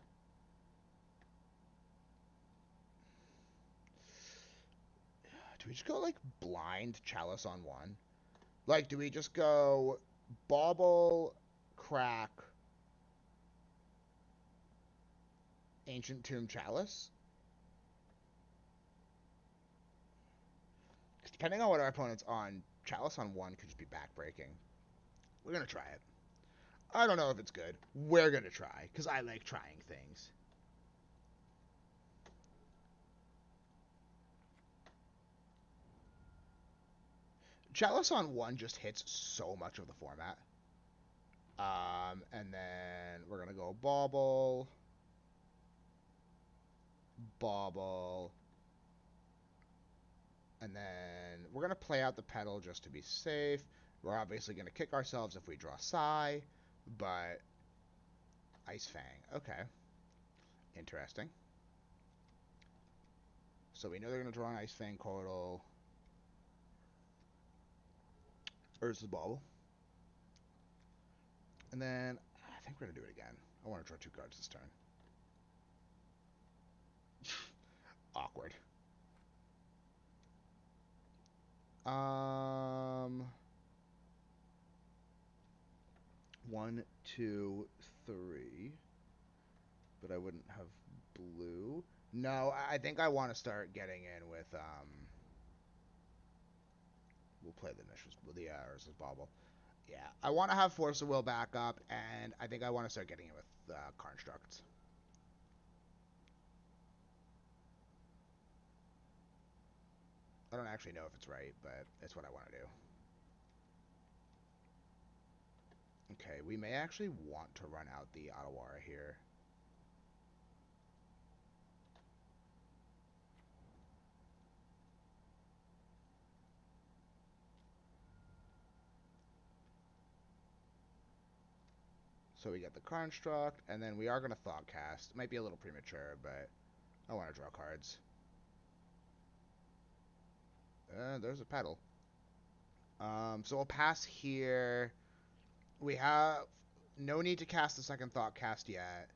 we just go, like, blind Chalice on 1? Like, do we just go Bauble, Crack, Ancient Tomb, Chalice? Depending on what our opponent's on, Chalice on 1 could just be backbreaking. We're going to try it. I don't know if it's good. We're going to try, because I like trying things. Chalice on 1 just hits so much of the format. And then we're going to go Bauble, and then we're going to play out the Petal just to be safe. We're obviously going to kick ourselves if we draw Sai, but Ice Fang. Okay. Interesting. So we know they're going to draw an Ice Fang Coatl. Urza's Bauble. And then I think we're going to do it again. I want to draw 2 cards this turn. Awkward. 1, 2, 3. But I wouldn't have blue. No, I think I want to start getting in with we'll play the initials with the Urza's Bauble. Yeah, I want to have Force of Will back up, and I think I want to start getting in with Constructs. I don't actually know if it's right, but it's what I want to do. Okay, we may actually want to run out the Otawara here. So we get the Construct, and then we are going to Thoughtcast. It might be a little premature, but I want to draw cards. There's a Petal. So we'll pass here. We have no need to cast the second Thoughtcast yet.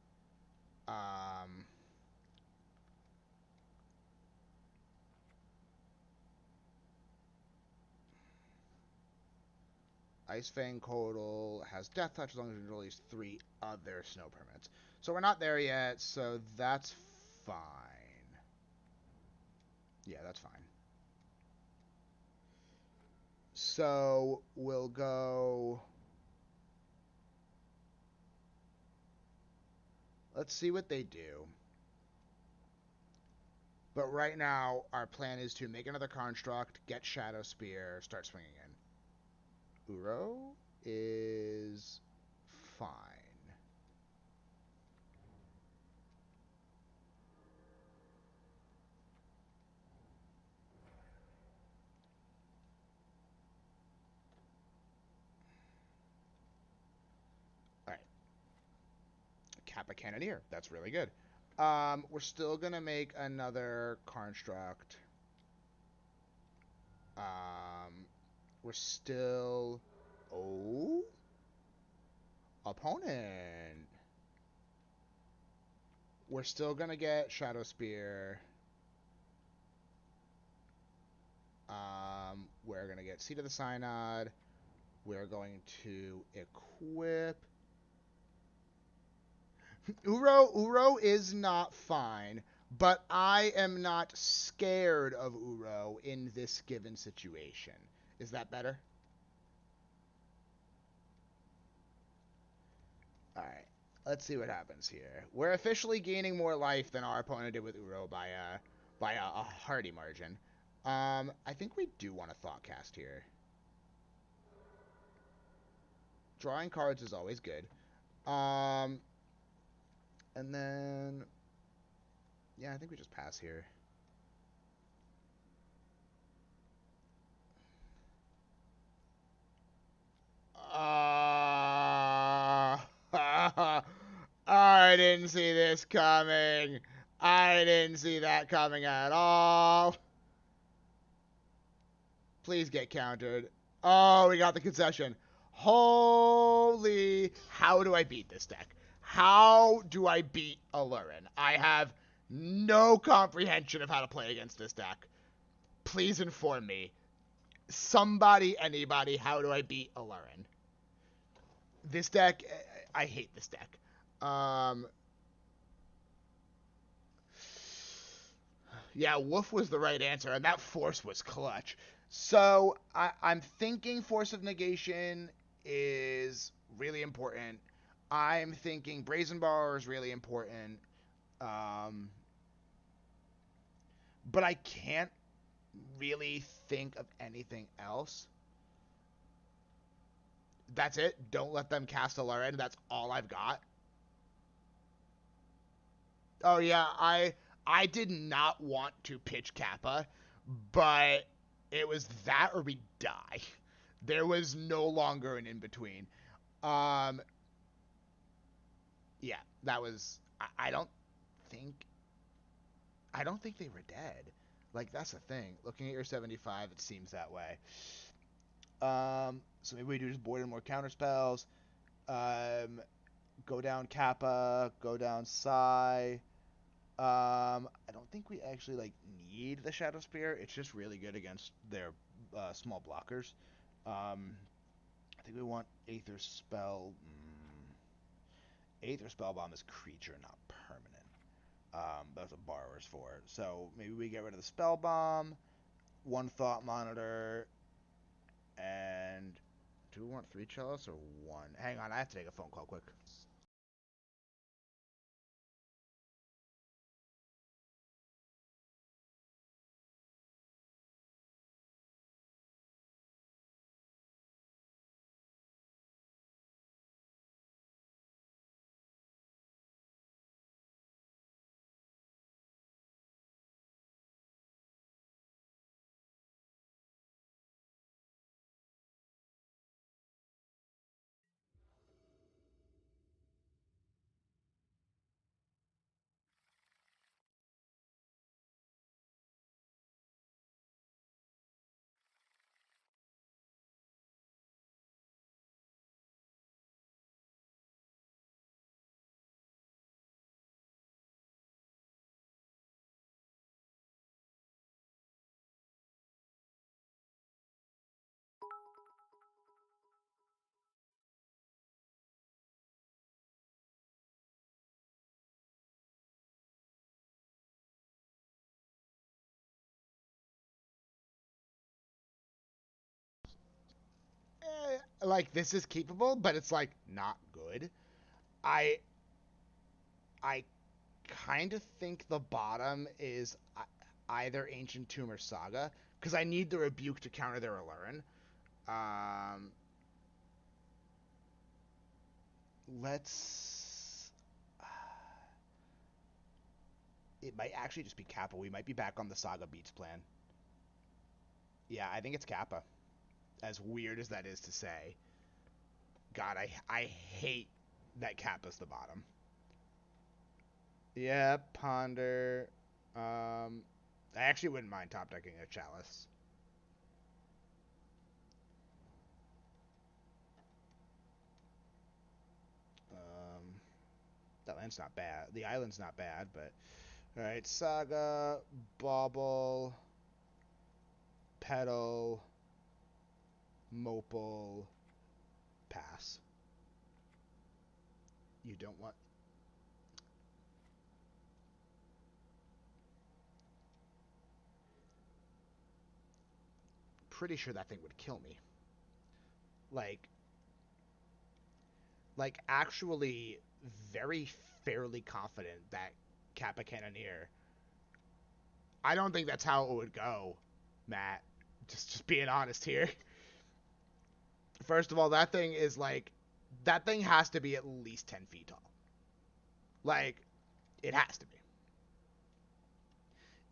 Ice Fang Coatl has Death Touch as long as you release 3 other snow permanents. So we're not there yet, so that's fine. Yeah, that's fine. So we'll go... Let's see what they do. But right now, our plan is to make another Construct, get Shadowspear, start swinging in. Uro is fine. Alright. Kappa Cannoneer. That's really good. We're still going to make another Construct. We're still... Oh? Opponent. We're still going to get Shadowspear. We're going to get Seed of the Synod. We're going to equip... Uro is not fine, but I am not scared of Uro in this given situation. Is that better? Alright, let's see what happens here. We're officially gaining more life than our opponent did with Uro by a hearty margin. I think we do want to Thoughtcast here. Drawing cards is always good. And then... Yeah, I think we just pass here. I didn't see this coming. I didn't see that coming at all. Please get countered. Oh, we got the concession. Holy... How do I beat this deck? How do I beat Alluren? I have no comprehension of how to play against this deck. Please inform me. Somebody, anybody, how do I beat Alluren? This deck... I hate this deck. Yeah, Wolf was the right answer, and that Force was clutch. So, I'm thinking Force of Negation is really important. I'm thinking Brazen Borrower is really important. But I can't really think of anything else. That's it. Don't let them cast Alluren. That's all I've got. Oh, yeah, I did not want to pitch Kappa, but it was that or we die. There was no longer an in-between. Um, yeah, that was... I don't think... I don't think they were dead. Like, that's the thing. Looking at your 75, it seems that way. So maybe we do just board in more counterspells. Go down Kappa, go down Psi. I don't think we actually like need the Shadowspear. It's just really good against their small blockers. I think we want Aether Spell. Aether Spellbomb is creature, not permanent. That's what Borrower's for. So maybe we get rid of the Spellbomb, one Thought Monitor, and do we want 3 Chalice or 1? Hang on, I have to take a phone call quick. Like this is keepable, but it's like not good. I I kind of think the bottom is either Ancient Tomb or Saga because I need the Rebuke to counter their Alluren. Um, let's. It might actually just be Kappa. We might be back on the Saga Beats plan. Yeah, I think it's Kappa. As weird as that is to say. God, I hate that Kappa's the bottom. Yeah, Ponder. I actually wouldn't mind top decking a Chalice. That land's not bad. The island's not bad, but all right. Saga, Bauble, Petal, Mopal, pass. You don't want. Pretty sure that thing would kill me. Like, actually, very fairly confident that Kappa Cannoneer. I don't think that's how it would go, Matt. Just being honest here. First of all, that thing is like, that thing has to be at least 10 feet tall. Like, it has to be.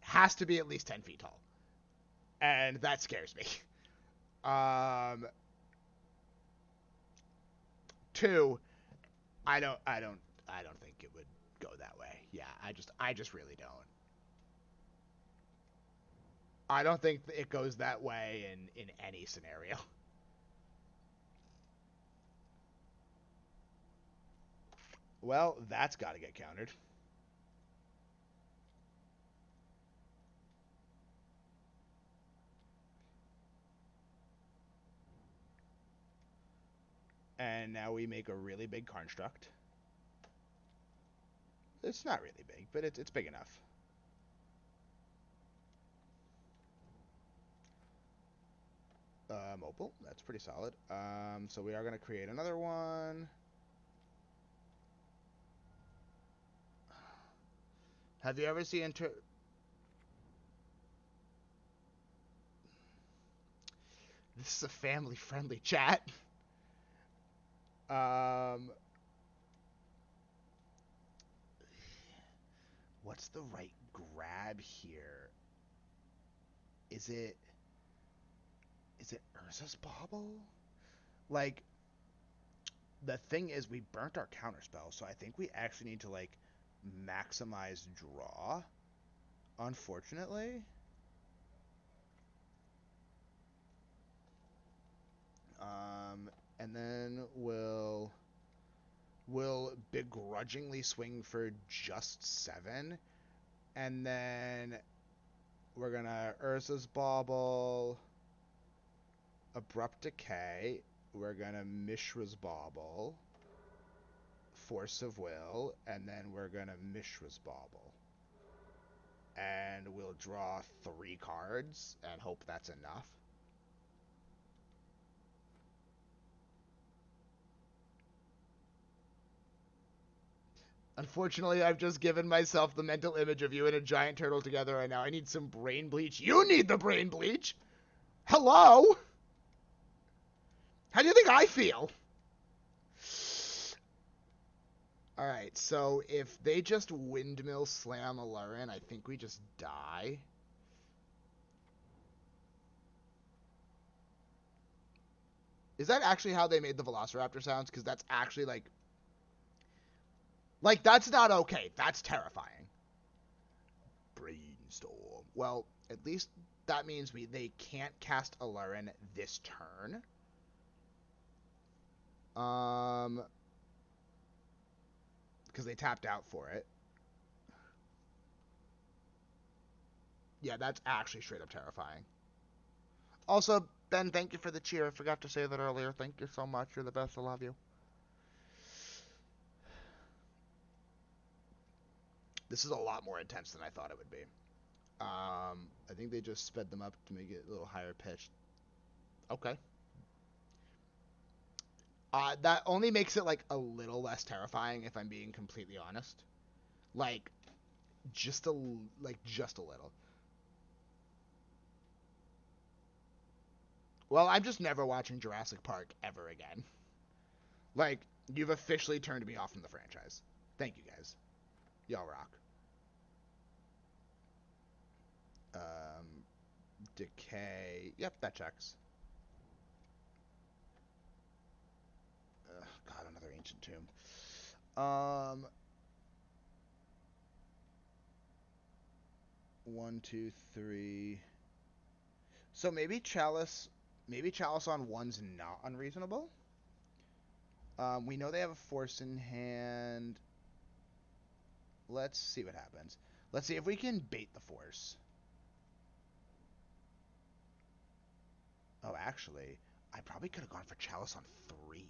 Has to be at least 10 feet tall. And that scares me. Um, Two, I don't think it would go that way. Yeah, I just really don't. I don't think it goes that way in any scenario. Well, that's got to get countered. And now we make a really big construct. It's not really big, but it's big enough. Opal, that's pretty solid. So we are going to create another one. Have you ever seen... This is a family-friendly chat. Um, what's the right grab here? Is it... Is it Urza's Bauble? Like, the thing is, we burnt our counterspell, so I think we actually need to, like, maximize draw, unfortunately. And then we'll begrudgingly swing for just 7, and then we're gonna Urza's Bauble, Abrupt Decay, we're gonna Mishra's Bauble, Force of Will, and then we're gonna Mishra's Bauble. And we'll draw 3 cards and hope that's enough. Unfortunately, I've just given myself the mental image of you and a giant turtle together right now. I need some brain bleach. You need the brain bleach! Hello? How do you think I feel? Alright, so if they just windmill slam Alluren, I think we just die. Is that actually how they made the Velociraptor sounds? Because that's actually, like, that's not okay. That's terrifying. Brainstorm. Well, at least that means they can't cast Alluren this turn. Because they tapped out for it. Yeah, that's actually straight up terrifying. Also, Ben, thank you for the cheer. I forgot to say that earlier. Thank you so much. You're the best. I love you. This is a lot more intense than I thought it would be. I think they just sped them up to make it a little higher pitched. Okay. That only makes it, like, a little less terrifying, if I'm being completely honest. Like, just a little. Well, I'm just never watching Jurassic Park ever again. Like, you've officially turned me off from the franchise. Thank you, guys. Y'all rock. Decay. Yep, that checks. God, another Ancient Tomb. 1, 2, 3. So maybe Chalice on 1's not unreasonable. We know they have a Force in hand. Let's see what happens. Let's see if we can bait the Force. Oh, actually, I probably could have gone for Chalice on 3.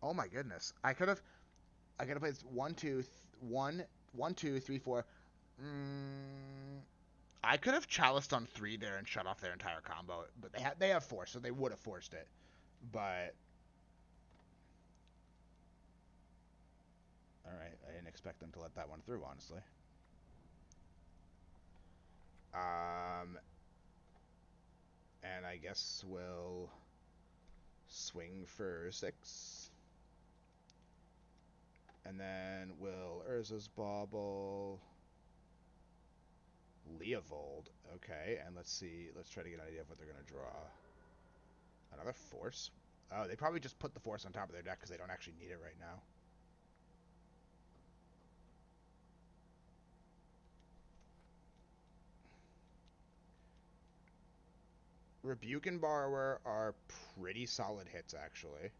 Oh my goodness. I could have played 1, 2, 3, 4. I could have Chaliced on 3 there and shut off their entire combo, but they have Force, so they would have forced it. But all right, I didn't expect them to let that one through, honestly. And I guess we'll swing for 6. And then we'll Urza's Bauble, Leovold. Okay, and let's see. Let's try to get an idea of what they're going to draw. Another Force? Oh, they probably just put the Force on top of their deck because they don't actually need it right now. Rebuke and Borrower are pretty solid hits, actually.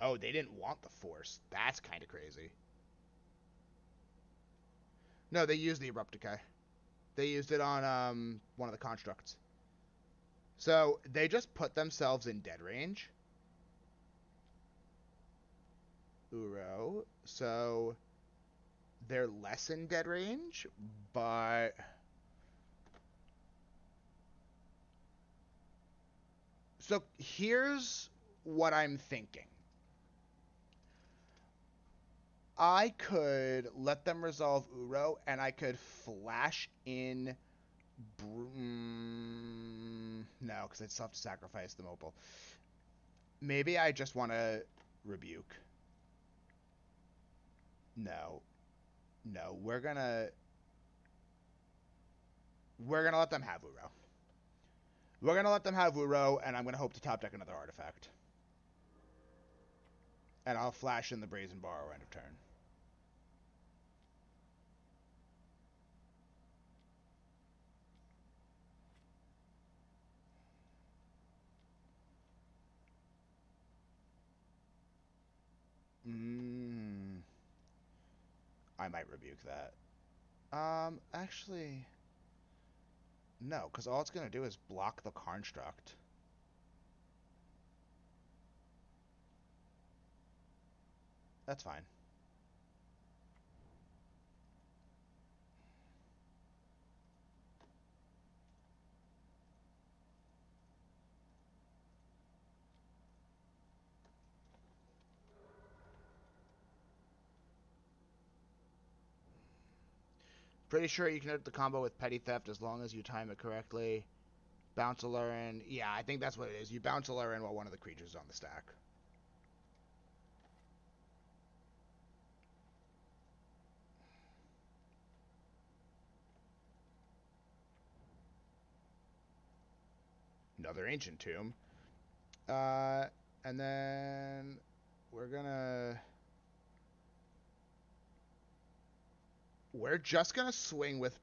Oh, they didn't want the Force. That's kind of crazy. No, they used the Abrupt Decay. They used it on one of the constructs. So they just put themselves in dead range. Uro. So they're less in dead range, but so here's what I'm thinking. I could let them resolve Uro, and I could flash in. No, because I'd still have to sacrifice the Opal. Maybe I just want to Rebuke. No. No, we're gonna let them have Uro. We're gonna let them have Uro, and I'm gonna hope to top deck another artifact. And I'll flash in the Brazen Borrower end of turn. I might rebuke that. Actually, no, because all it's gonna do is block the construct. That's fine. Pretty sure you can hit the combo with Petty Theft as long as you time it correctly. Bounce Alluren. Yeah, I think that's what it is. You bounce Alluren while one of the creatures is on the stack. Another Ancient Tomb. And then we're gonna... We're just gonna swing with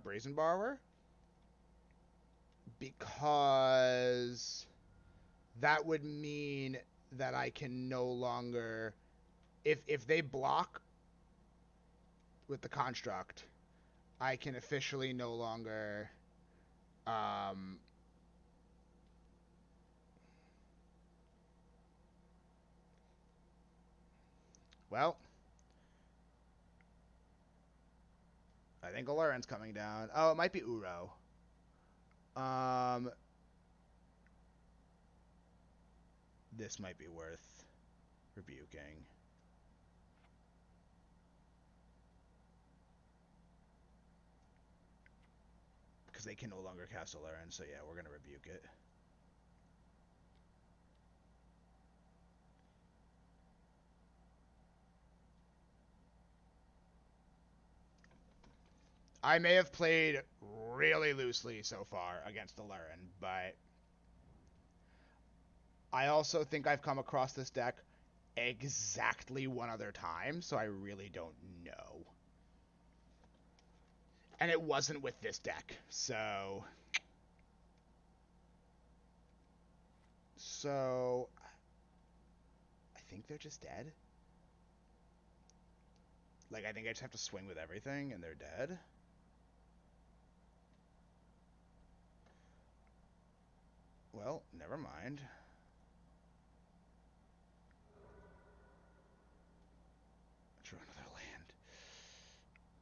Brazen Borrower. Because that would mean that I can no longer... If they block with the construct, I can officially no longer... well... I think Alluren's coming down. Oh, it might be Uro. This might be worth rebuking. Because they can no longer cast Alluren, so yeah, we're going to rebuke it. I may have played really loosely so far against Alluren, but I also think I've come across this deck exactly one other time, so I really don't know. And it wasn't with this deck, so... I think they're just dead. Like, I think I just have to swing with everything, and they're dead. Well, never mind. Draw another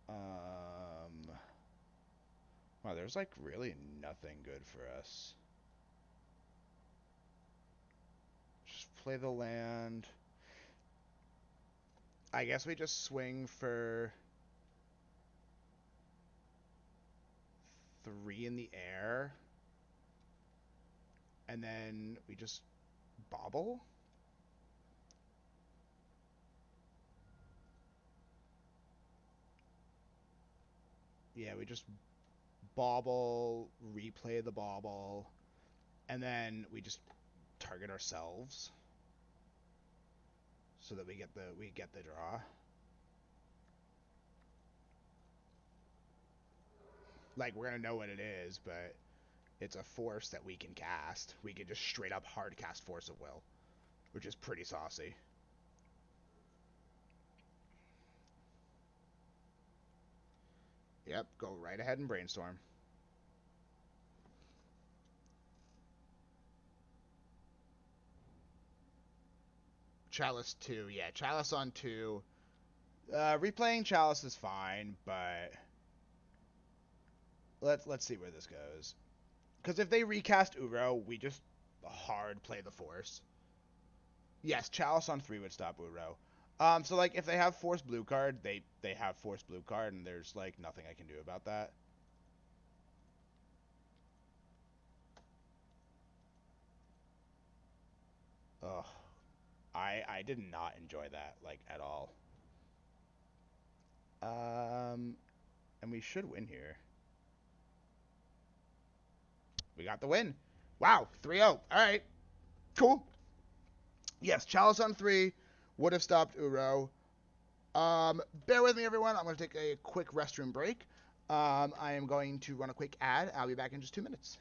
land. Wow, there's like really nothing good for us. Just play the land. I guess we just swing for 3 in the air. And then we just bauble? Yeah, we just bauble, replay the bauble, and then we just target ourselves so that we get the draw. Like, we're gonna know what it is, but it's a force that we can cast. We can just straight up hard cast Force of Will, which is pretty saucy. Yep, go right ahead and brainstorm. Chalice 2, yeah, Chalice on 2. Replaying Chalice is fine, but let's see where this goes. Because if they recast Uro, we just hard play the Force. Yes, Chalice on 3 would stop Uro. So like if they have Force blue card, they have Force blue card, and there's like nothing I can do about that. Ugh. I did not enjoy that, like, at all. And we should win here. We got the win. Wow, 3-0. All right, cool. Yes, Chalice on 3 would have stopped Uro. Bear with me, everyone. I'm going to take a quick restroom break. I am going to run a quick ad. I'll be back in just 2 minutes.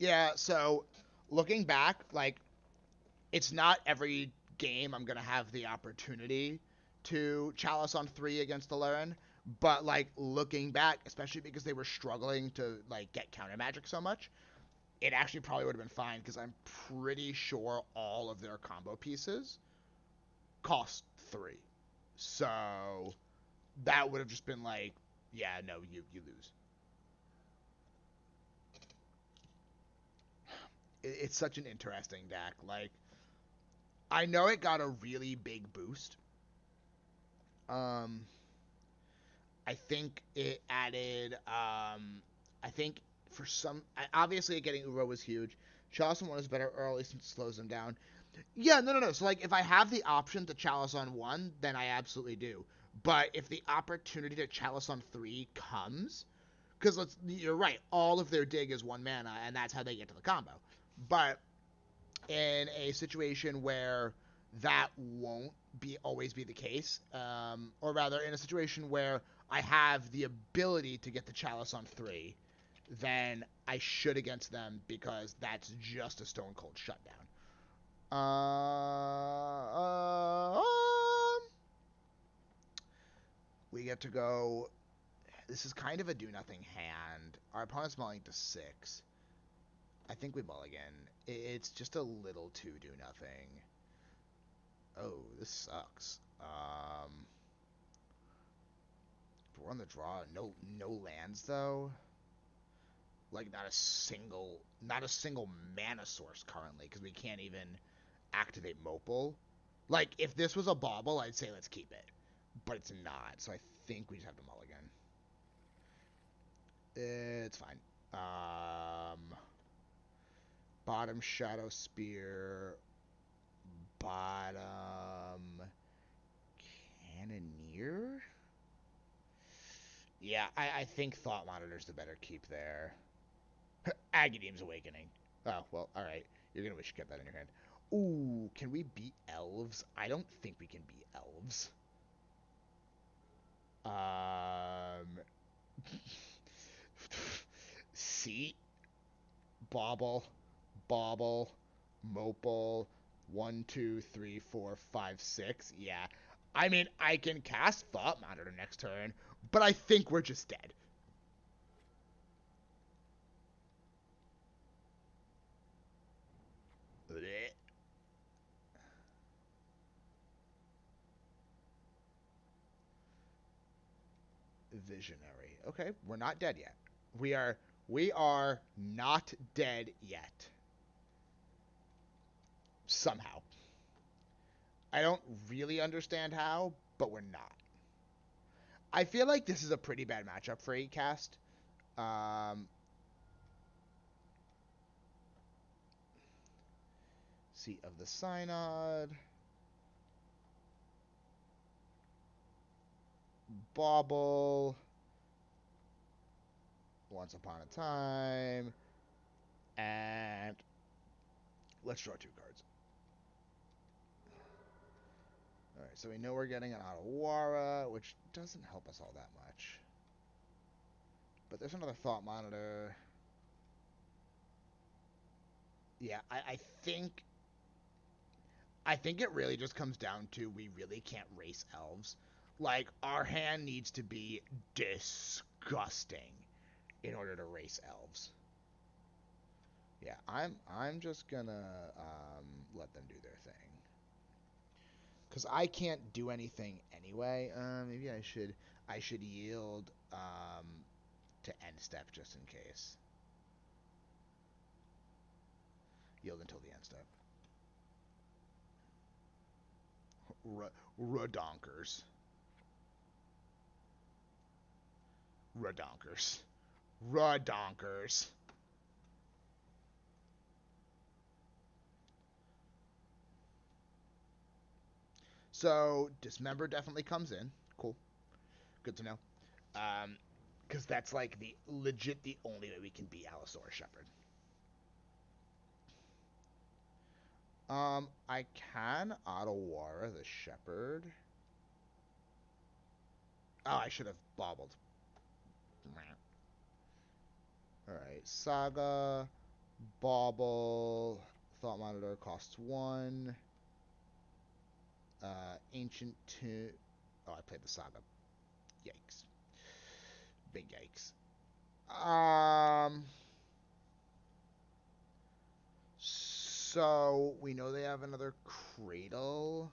Yeah, so looking back, like, it's not every game I'm going to have the opportunity to Chalice on 3 against Alluren, but, like, looking back, especially because they were struggling to, like, get counter magic so much, it actually probably would have been fine because I'm pretty sure all of their combo pieces cost 3. So that would have just been like, yeah, no, you lose. It's such an interesting deck. Like, I know it got a really big boost. Um, I think it added. I think for some, obviously getting Uro was huge. Chalice on 1 is better early since it slows them down. Yeah, no. So, like, if I have the option to Chalice on 1, then I absolutely do. But if the opportunity to Chalice on 3 comes, because you're right, all of their dig is 1 mana, and that's how they get to the combo. But in a situation where that won't always be the case, or rather, in a situation where I have the ability to get the Chalice on 3, then I should against them because that's just a stone cold shutdown. We get to go. This is kind of a do nothing hand. Our opponent's mulling to 6. I think we mulligan. It's just a little too do nothing. Oh, this sucks. We're on the draw. No lands though. Like, not a single mana source currently because we can't even activate Mopal. Like, if this was a Bauble, I'd say let's keep it, but it's not. So I think we just have to mulligan. It's fine. Bottom Shadowspear. Bottom Cannoneer? Yeah, I think Thought Monitor's the better keep there. Aghadeem's Awakening. Oh, well, alright. You're gonna wish you kept that in your hand. Ooh, can we beat Elves? I don't think we can beat Elves. Seat, Bauble, Mopal, 1, 2, 3, 4, 5, 6. Yeah. I mean, I can cast Thought Monitor next turn, but I think we're just dead. Visionary. Okay, we're not dead yet. We are not dead yet. Somehow. I don't really understand how, but we're not. I feel like this is a pretty bad matchup for 8-cast. Seat of the Synod. Bauble. Once Upon a Time. And let's draw 2 cards. Alright, so we know we're getting an Otawara, which doesn't help us all that much. But there's another Thought Monitor. Yeah, I think it really just comes down to we really can't race Elves. Like, our hand needs to be disgusting in order to race Elves. Yeah, I'm just gonna let them do their thing. Because I can't do anything anyway. Maybe I should yield to end step just in case. Yield until the end step. Redonkers. Redonkers. Redonkers. So, Dismember definitely comes in. Cool. Good to know. Because that's like the only way we can beat Allosaurus Shepherd. I can Otawara the Shepherd. Oh, I should have bobbled. Alright, Saga, Bauble, Thought Monitor costs 1. Ancient Tomb. Oh, I played the Saga. Yikes. Big yikes. So we know they have another Cradle.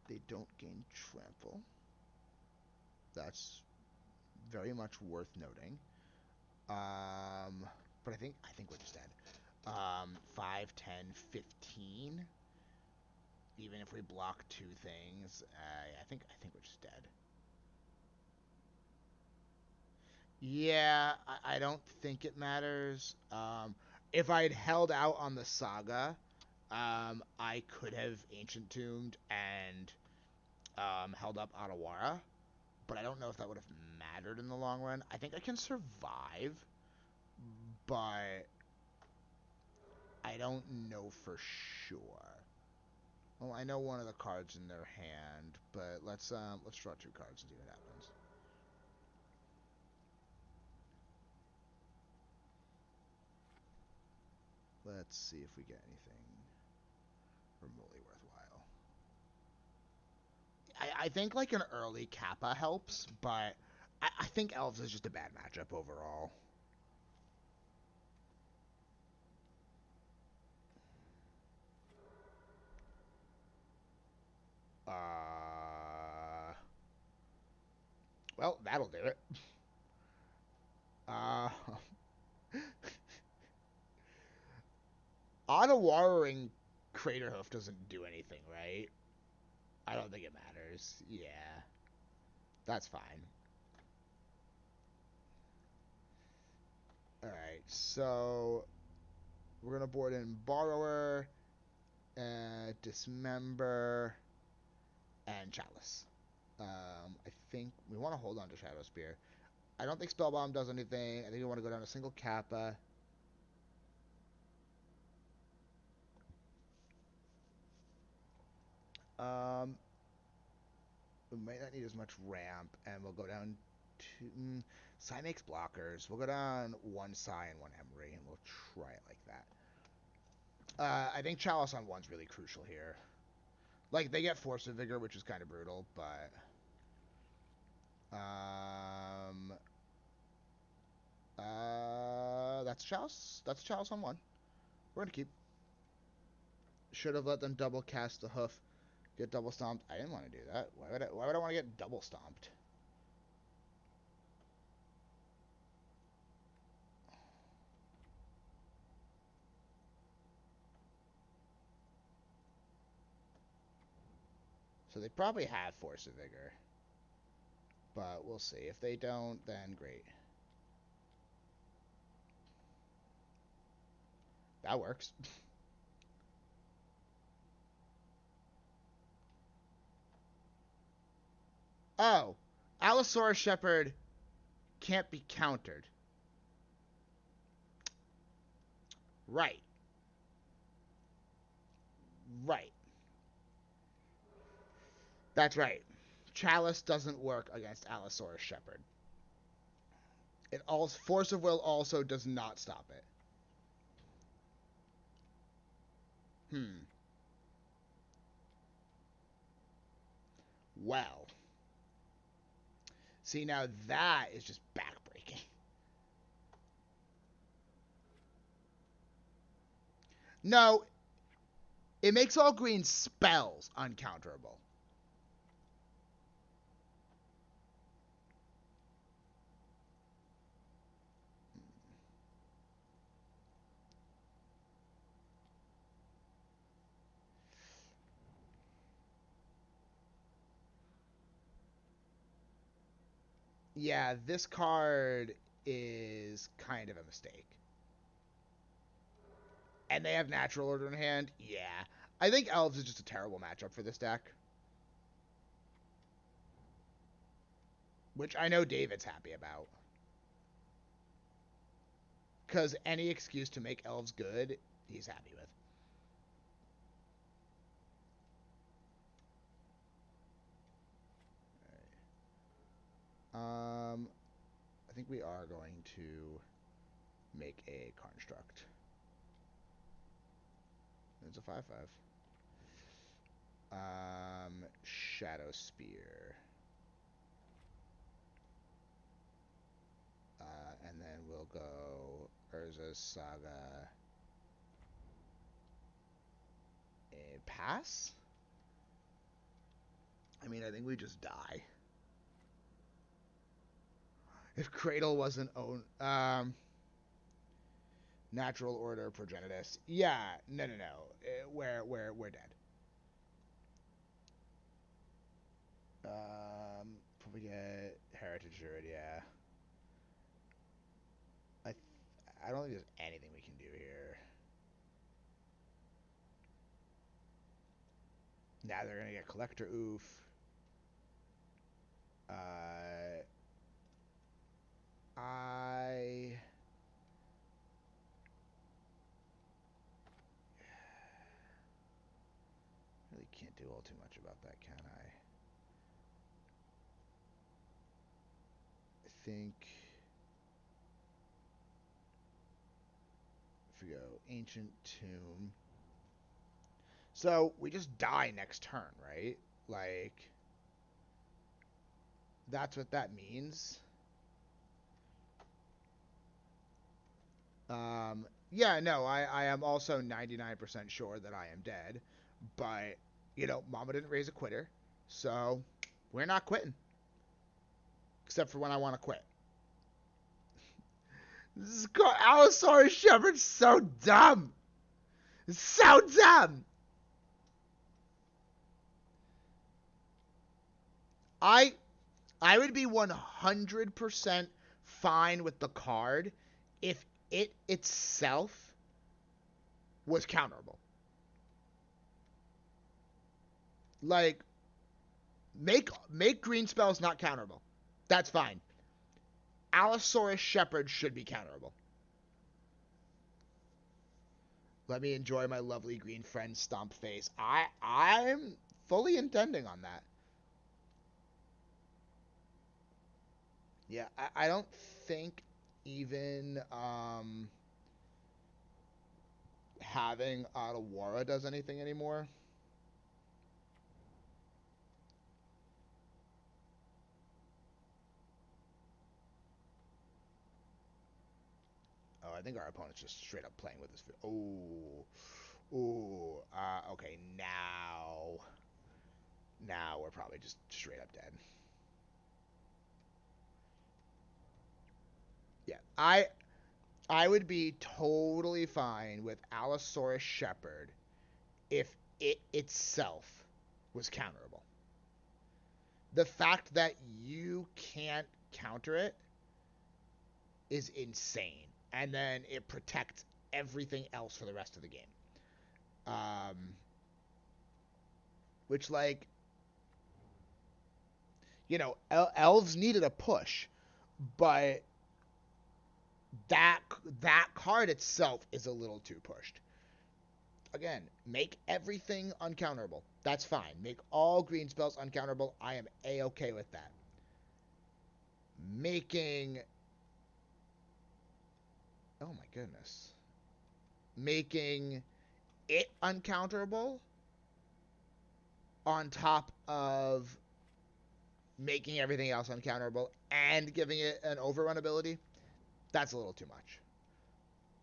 They don't gain Trample. That's very much worth noting. But I think we're just dead. 5, 10, 15. Even if we block 2 things, I think we're just dead. Yeah, I don't think it matters. If I had held out on the Saga, I could have Ancient Tombed and held up Otawara, but I don't know if that would have mattered in the long run. I think I can survive, but I don't know for sure. Well, I know one of the cards in their hand, but let's draw 2 cards and see what happens. Let's see if we get anything remotely worthwhile. I think like an early Kappa helps, but I think Elves is just a bad matchup overall. Well, that'll do it. Auto-Warring Craterhoof doesn't do anything, right? I don't think it matters. Yeah. That's fine. Alright, so we're going to board in Borrower, Dismember, and Chalice. I think we want to hold on to Shadowspear. I don't think Spellbomb does anything. I think we want to go down a single Kappa. We might not need as much ramp, and we'll go down to... Psy makes blockers. We'll go down 1 Psy and 1 Emry, and we'll try it like that. I think Chalice on 1's really crucial here. Like, they get Force of Vigor, which is kind of brutal, but... that's Chalice. That's Chalice on 1. We're gonna keep. Should have let them double cast the hoof. Get double stomped. I didn't want to do that. Why would I want to get double stomped? So they probably have Force of Vigor. But we'll see. If they don't, then great. That works. Oh, Allosaurus Shepherd can't be countered. Right. Right. That's right. Chalice doesn't work against Allosaurus Shepherd. It also Force of Will also does not stop it. Well. See, now that is just backbreaking. No, it makes all green spells uncounterable. Yeah, this card is kind of a mistake. And they have Natural Order in hand? Yeah. I think Elves is just a terrible matchup for this deck. Which I know David's happy about. Because any excuse to make Elves good, he's happy with. I think we are going to make a construct. It's a 5/5. Shadowspear. And then we'll go Urza, Saga, a pass? I mean, I think we just die. If Cradle wasn't own, Natural Order Progenitus. Yeah, no. We're dead. Probably get Heritage Druid, yeah. I don't think there's anything we can do here. Now they're gonna get Collector Oof. I really can't do all too much about that, can I? I think if we go Ancient Tomb. So we just die next turn, right? Like, that's what that means. Yeah, no, I am also 99% sure that I am dead. But, you know, Mama didn't raise a quitter. So, we're not quitting. Except for when I want to quit. This is called Allosaurus Shepherd's so dumb. It's so dumb. I would be 100% fine with the card if it itself was counterable. Like, make green spells not counterable. That's fine. Allosaurus Shepherd should be counterable. Let me enjoy my lovely green friend stomp face. I'm fully intending on that. Yeah, I don't think even having Otawara does anything anymore. Oh, I think our opponent's just straight up playing with this. Okay, now we're probably just straight up dead. Yeah, I would be totally fine with Allosaurus Shepherd if it itself was counterable. The fact that you can't counter it is insane. And then it protects everything else for the rest of the game. Which, like, you know, Elves needed a push, but that card itself is a little too pushed. Again, make everything uncounterable. That's fine. Make all green spells uncounterable. I am A-okay with that. Making... Oh my goodness. Making it uncounterable on top of making everything else uncounterable and giving it an overrun ability, that's a little too much.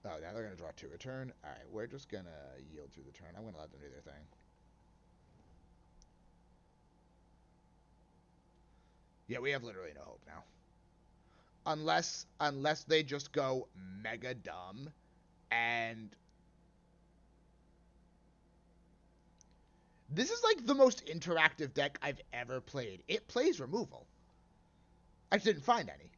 Oh, now they're going to draw 2 a turn. Alright, we're just going to yield through the turn. I'm going to let them do their thing. Yeah, we have literally no hope now. Unless they just go mega dumb and... This is like the most interactive deck I've ever played. It plays removal. I just didn't find any.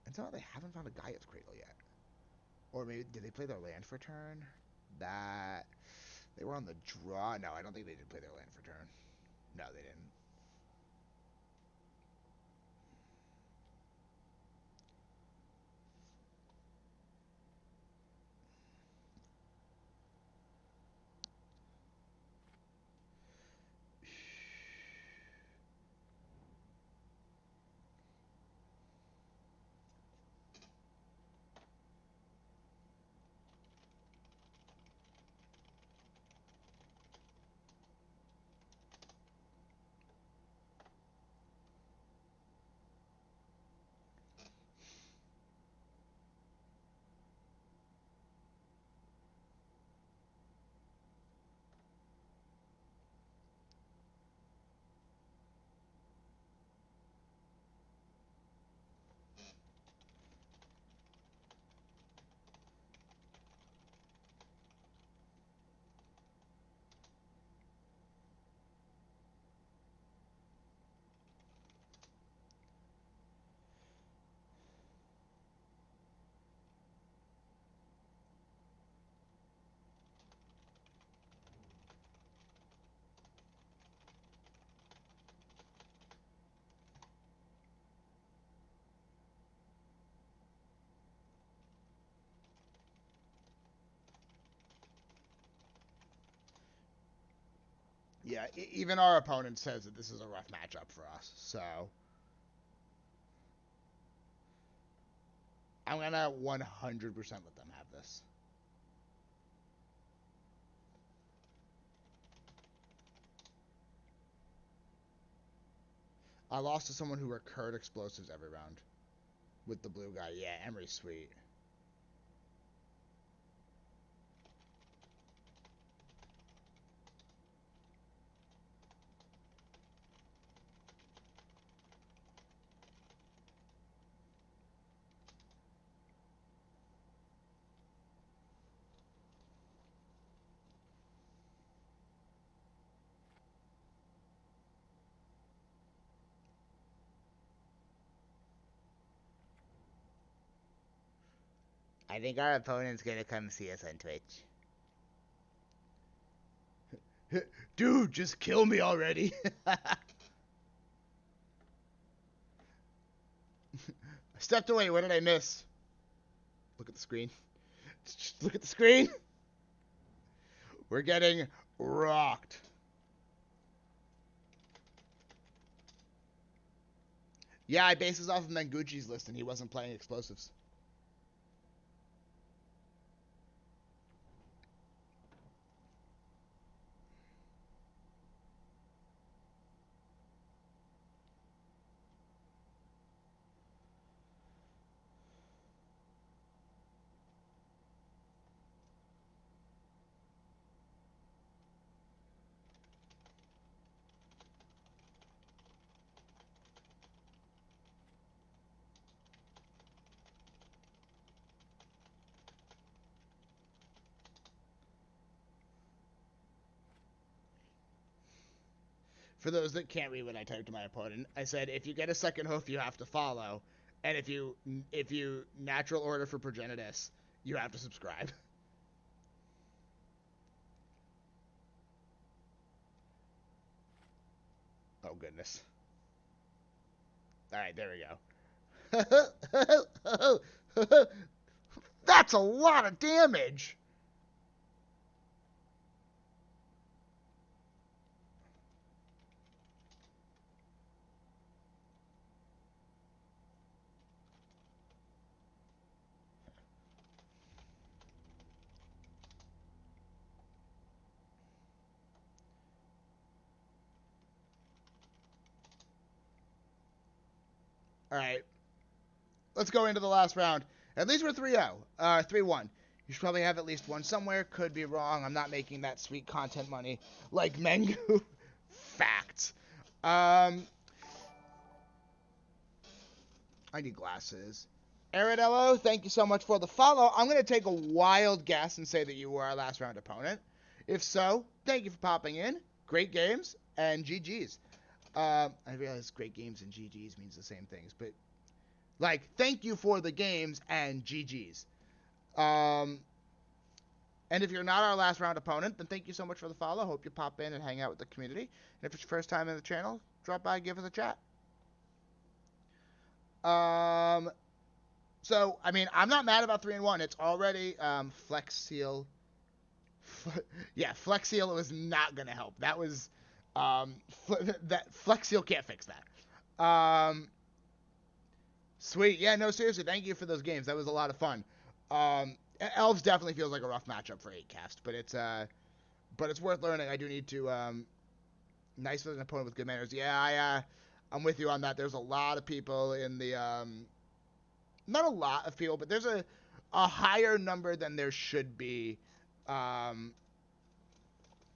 And somehow they haven't found a Gaia's Cradle yet. Or maybe, did they play their land for turn? That... They were on the draw. No, I don't think they did play their land for turn. No, they didn't. Yeah, even our opponent says that this is a rough matchup for us, so... I'm gonna 100% let them have this. I lost to someone who recurred explosives every round. With the blue guy. Yeah, Emry's sweet. I think our opponent's gonna come see us on Twitch. Dude, just kill me already. I stepped away. What did I miss? Look at the screen. Just look at the screen. We're getting rocked. Yeah, I based this off of Manguchi's list, and he wasn't playing explosives. For those that can't read what I typed to my opponent, I said, if you get a second hoof, you have to follow. And if you natural order for Progenitus, you have to subscribe. Oh, goodness. Alright, there we go. That's a lot of damage! Alright. Let's go into the last round. At least we're 3-0. 3-1. You should probably have at least one somewhere. Could be wrong. I'm not making that sweet content money like Mengu. Facts. I need glasses. Aradello, thank you so much for the follow. I'm going to take a wild guess and say that you were our last round opponent. If so, thank you for popping in. Great games and GG's. I realize great games and GG's means the same things, but like, thank you for the games and GG's. And if you're not our last round opponent, then thank you so much for the follow. Hope you pop in and hang out with the community. And if it's your first time in the channel, drop by and give us a chat. So, I mean, I'm not mad about 3-1. It's already, Flex Seal. Yeah, Flex Seal was not going to help. That was, that Flex Seal can't fix that. Sweet. Yeah, no, seriously, thank you for those games. That was a lot of fun. Elves definitely feels like a rough matchup for 8cast, but it's worth learning. I do need to, nice with an opponent with good manners. Yeah, I'm with you on that. There's a lot of people in the, not a lot of people, but there's a higher number than there should be,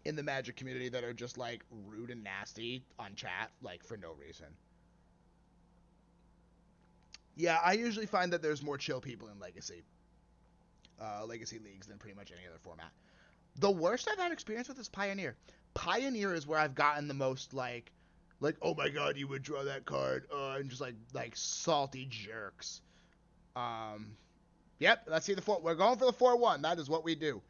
in the Magic community that are just, like, rude and nasty on chat, like, for no reason. Yeah, I usually find that there's more chill people in Legacy leagues than pretty much any other format. The worst I've had experience with is Pioneer. Pioneer is where I've gotten the most, like, oh my god, you would draw that card, and just, like, salty jerks. Yep, let's see the 4. We're going for the 4-1. That is what we do.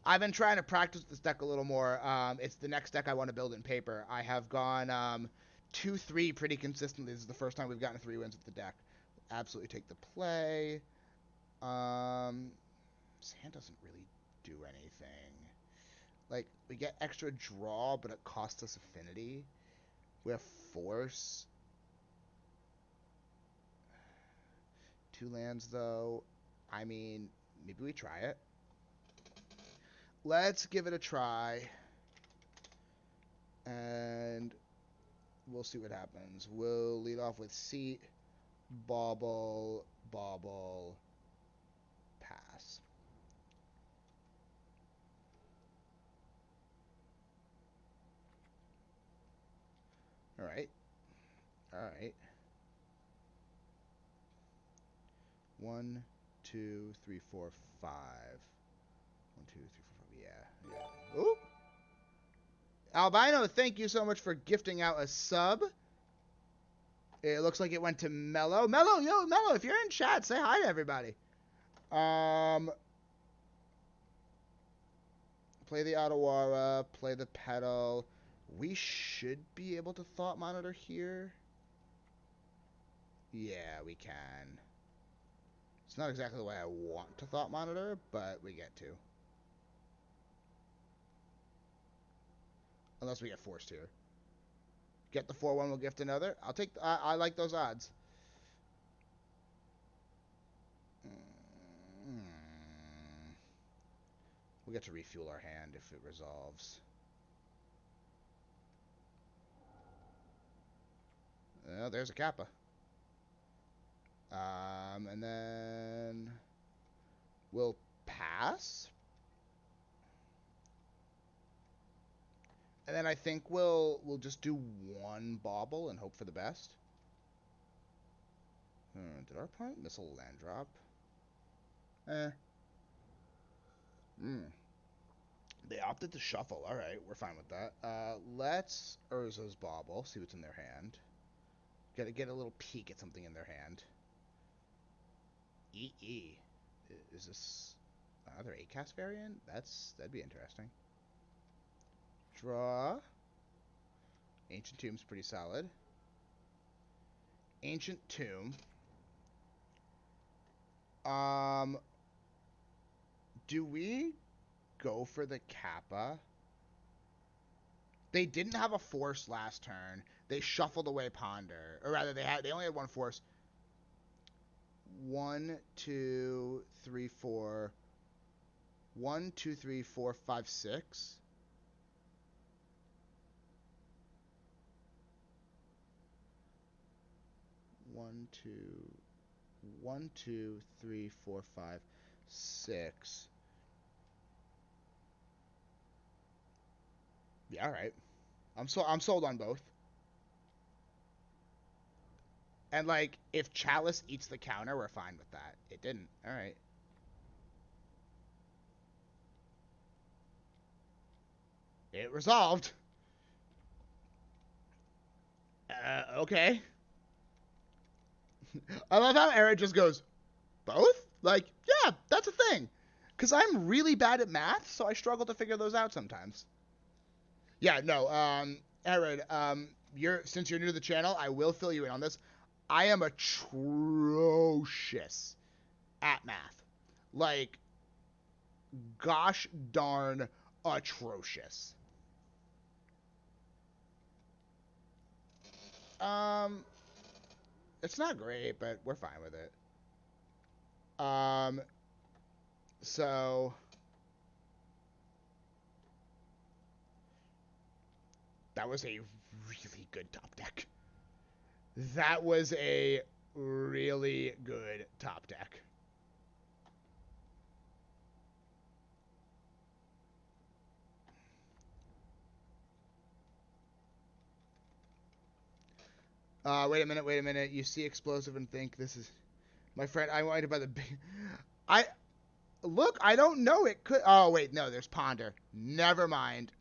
I've been trying to practice this deck a little more. It's the next deck I want to build in paper. I have gone, 2-3 pretty consistently. This is the first time we've gotten 3 wins with the deck. Absolutely take the play. Sand doesn't really do anything. Like, we get extra draw, but it costs us affinity. We have force. 2 lands, though. I mean, maybe we try it. Let's give it a try. And we'll see what happens. We'll lead off with Seat, Bauble, pass. Alright. 1, 2, 3, 4, 5. 1, 2, 3, 4, 5. Yeah. Ooh. Albino, thank you so much for gifting out a sub. It looks like it went to Mello. Mello, if you're in chat, say hi to everybody. Play the Otawara, play the Petal. We should be able to Thought Monitor here. Yeah, we can. It's not exactly the way I want to Thought Monitor, but we get to. Unless we get forced here. Get the 4-1, we'll gift another. I'll take... I like those odds. We'll get to refuel our hand if it resolves. Oh, there's a Kappa. And then... we'll pass. And then I think we'll just do 1 Bauble and hope for the best. Did our opponent miss a land drop? They opted to shuffle. All right, we're fine with that. Let's Urza's Bauble. See what's in their hand. Get a little peek at something in their hand. EE. Is this another 8-cast variant? That'd be interesting. Draw. Ancient Tomb's pretty solid. Ancient Tomb. Do we go for the Kappa? They didn't have a force last turn. They shuffled away Ponder. Or rather, they only had one force. 1, 2, 3, 4. 1, 2, 3, 4, 5, 6. One, two, 3, 4, 5, 6. Yeah, all right. I'm sold on both. And like, if Chalice eats the counter, we're fine with that. It didn't. All right. It resolved. Okay. I love how Eric just goes, both? Like, yeah, that's a thing. Because I'm really bad at math, so I struggle to figure those out sometimes. Yeah, no, Aaron, since you're new to the channel, I will fill you in on this. I am atrocious at math. Like, gosh darn atrocious. It's not great, but we're fine with it. So that was a really good top deck. That was a really good top deck. Wait a minute. You see explosive and think this is my friend. I wanted to buy the big. Look, I don't know. It could. Oh wait, no. There's Ponder. Never mind.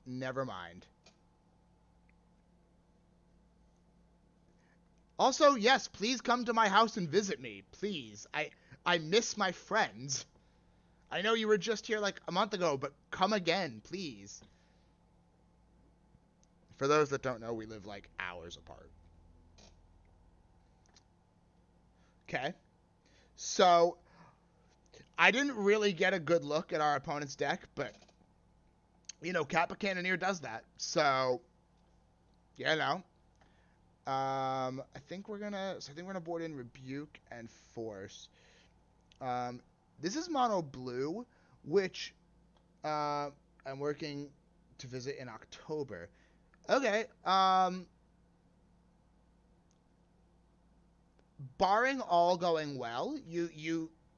Also, yes, please come to my house and visit me, please. I miss my friends. I know you were just here like a month ago, but come again, please. For those that don't know, we live like hours apart. Okay. So, I didn't really get a good look at our opponent's deck, but, you know, Kappa Cannoneer does that. So, you know. I think we're gonna board in Rebuke and Force. This is mono blue, which I'm working to visit in October. Okay. Barring all going well,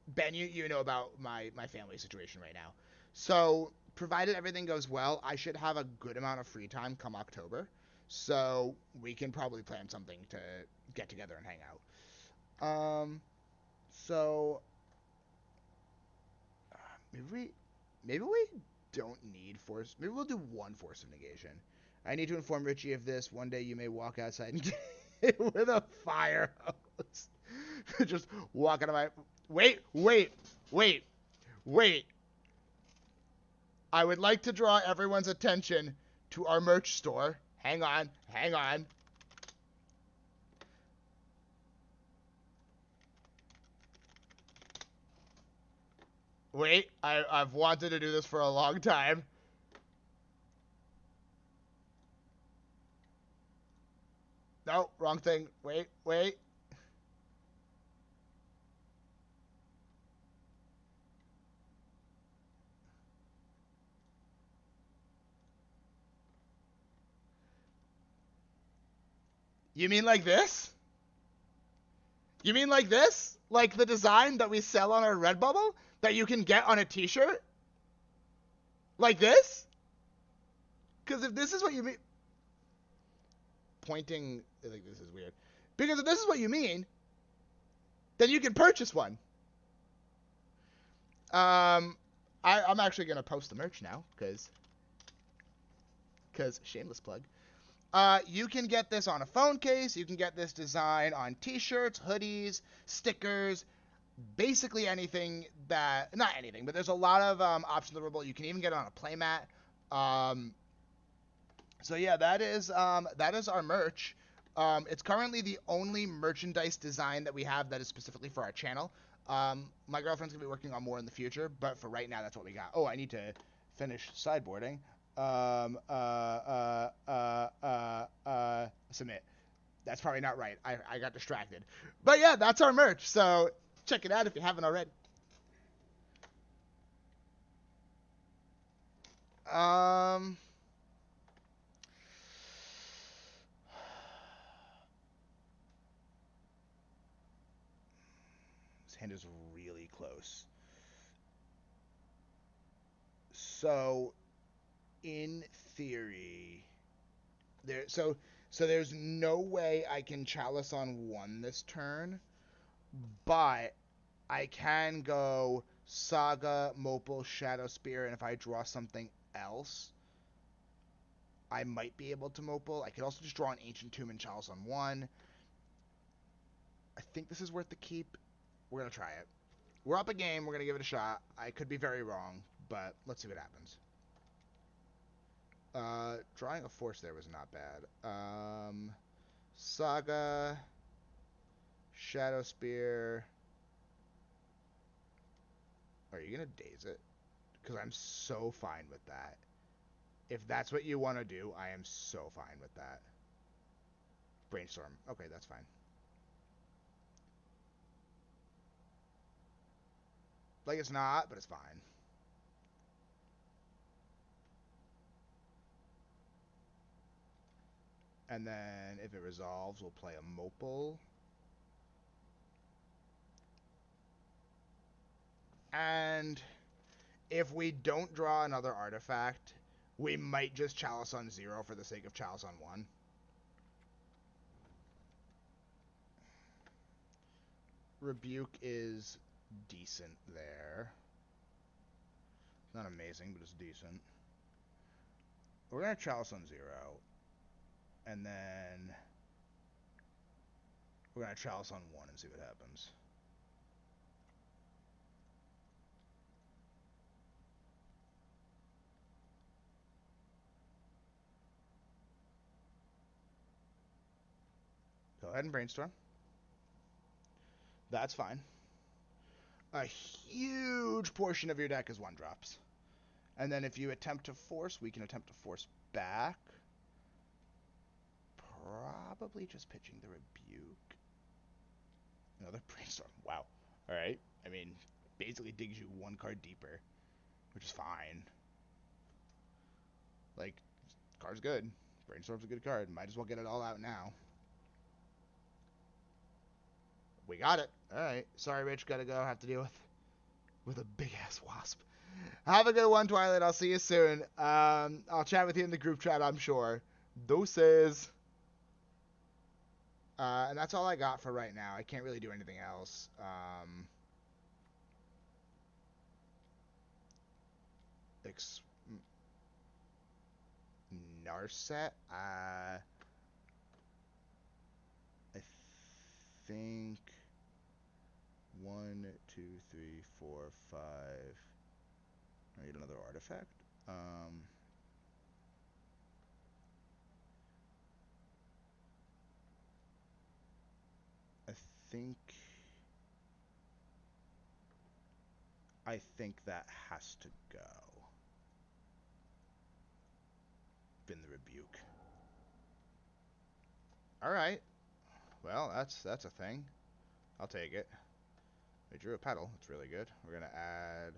Ben, you know about my family situation right now. So, provided everything goes well, I should have a good amount of free time come October. So, we can probably plan something to get together and hang out. So, maybe we don't need Force. Maybe we'll do one Force of Negation. I need to inform Richie of this. One day you may walk outside and get hit with a fire hose. Just walk out of my... Wait. I would like to draw everyone's attention to our merch store. Hang on. Wait, I've wanted to do this for a long time. No, wrong thing. Wait. You mean like this? Like the design that we sell on our Redbubble that you can get on a t-shirt? Like this? Because if this is what you mean... Pointing... Like, this is weird. Because if this is what you mean, then you can purchase one. I'm actually going to post the merch now, because because shameless plug. You can get this on a phone case. You can get this design on t-shirts, hoodies, stickers, basically anything that, not anything, but there's a lot of options available. You can even get it on a playmat. So yeah, that is our merch. It's currently the only merchandise design that we have that is specifically for our channel. My girlfriend's gonna be working on more in the future, but for right now, that's what we got. Oh, I need to finish sideboarding. Submit. That's probably not right. I got distracted. But yeah, that's our merch. So check it out if you haven't already. This hand is really close. So, in theory, there's no way I can Chalice on 1 this turn, but I can go Saga, Opal, Shadowspear, and if I draw something else, I might be able to Opal. I could also just draw an Ancient Tomb and Chalice on 1. I think this is worth the keep. We're going to try it. We're up a game. We're going to give it a shot. I could be very wrong, but let's see what happens. Drawing a Force there was not bad. Saga, Shadowspear. Are you going to daze it? Because I'm so fine with that. If that's what you want to do, I am so fine with that. Brainstorm. Okay, that's fine. Like it's not, but it's fine. And then if it resolves, we'll play a Opal. And if we don't draw another artifact, we might just Chalice on 0 for the sake of Chalice on 1. Rebuke is decent there. Not amazing, but it's decent. We're going to Chalice on 0. And then we're going to Chalice on 1 and see what happens. Go ahead and Brainstorm. That's fine. A huge portion of your deck is 1-drops. And then if you attempt to force, we can attempt to force back. Probably just pitching the Rebuke. Another Brainstorm. Wow. Alright. I mean, basically digs you 1 card deeper, which is fine. Like, card's good. Brainstorm's a good card. Might as well get it all out now. We got it. Alright. Sorry, Rich. Gotta go. Have to deal with a big-ass wasp. Have a good one, Twilight. I'll see you soon. I'll chat with you in the group chat, I'm sure. Doses. And that's all I got for right now. I can't really do anything else. Narset. I think 1, 2, 3, 4, 5. I need another artifact. I think that has to go. Been the Rebuke. All right. Well, that's a thing. I'll take it. We drew a Petal. That's really good. We're gonna add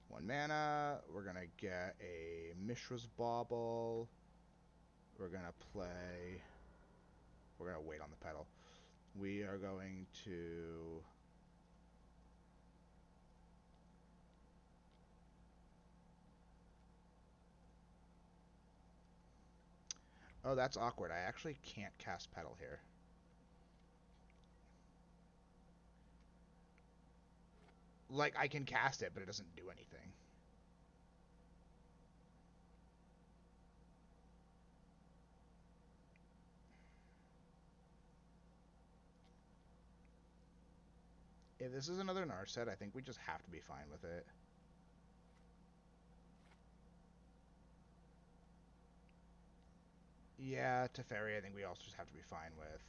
1 mana. We're gonna get a Mishra's Bauble. We're gonna wait on the Petal. We are going to Oh, that's awkward. I actually can't cast Petal here. Like, I can cast it, but it doesn't do anything. If this is another Narset, I think we just have to be fine with it. Yeah, Teferi, I think we also just have to be fine with.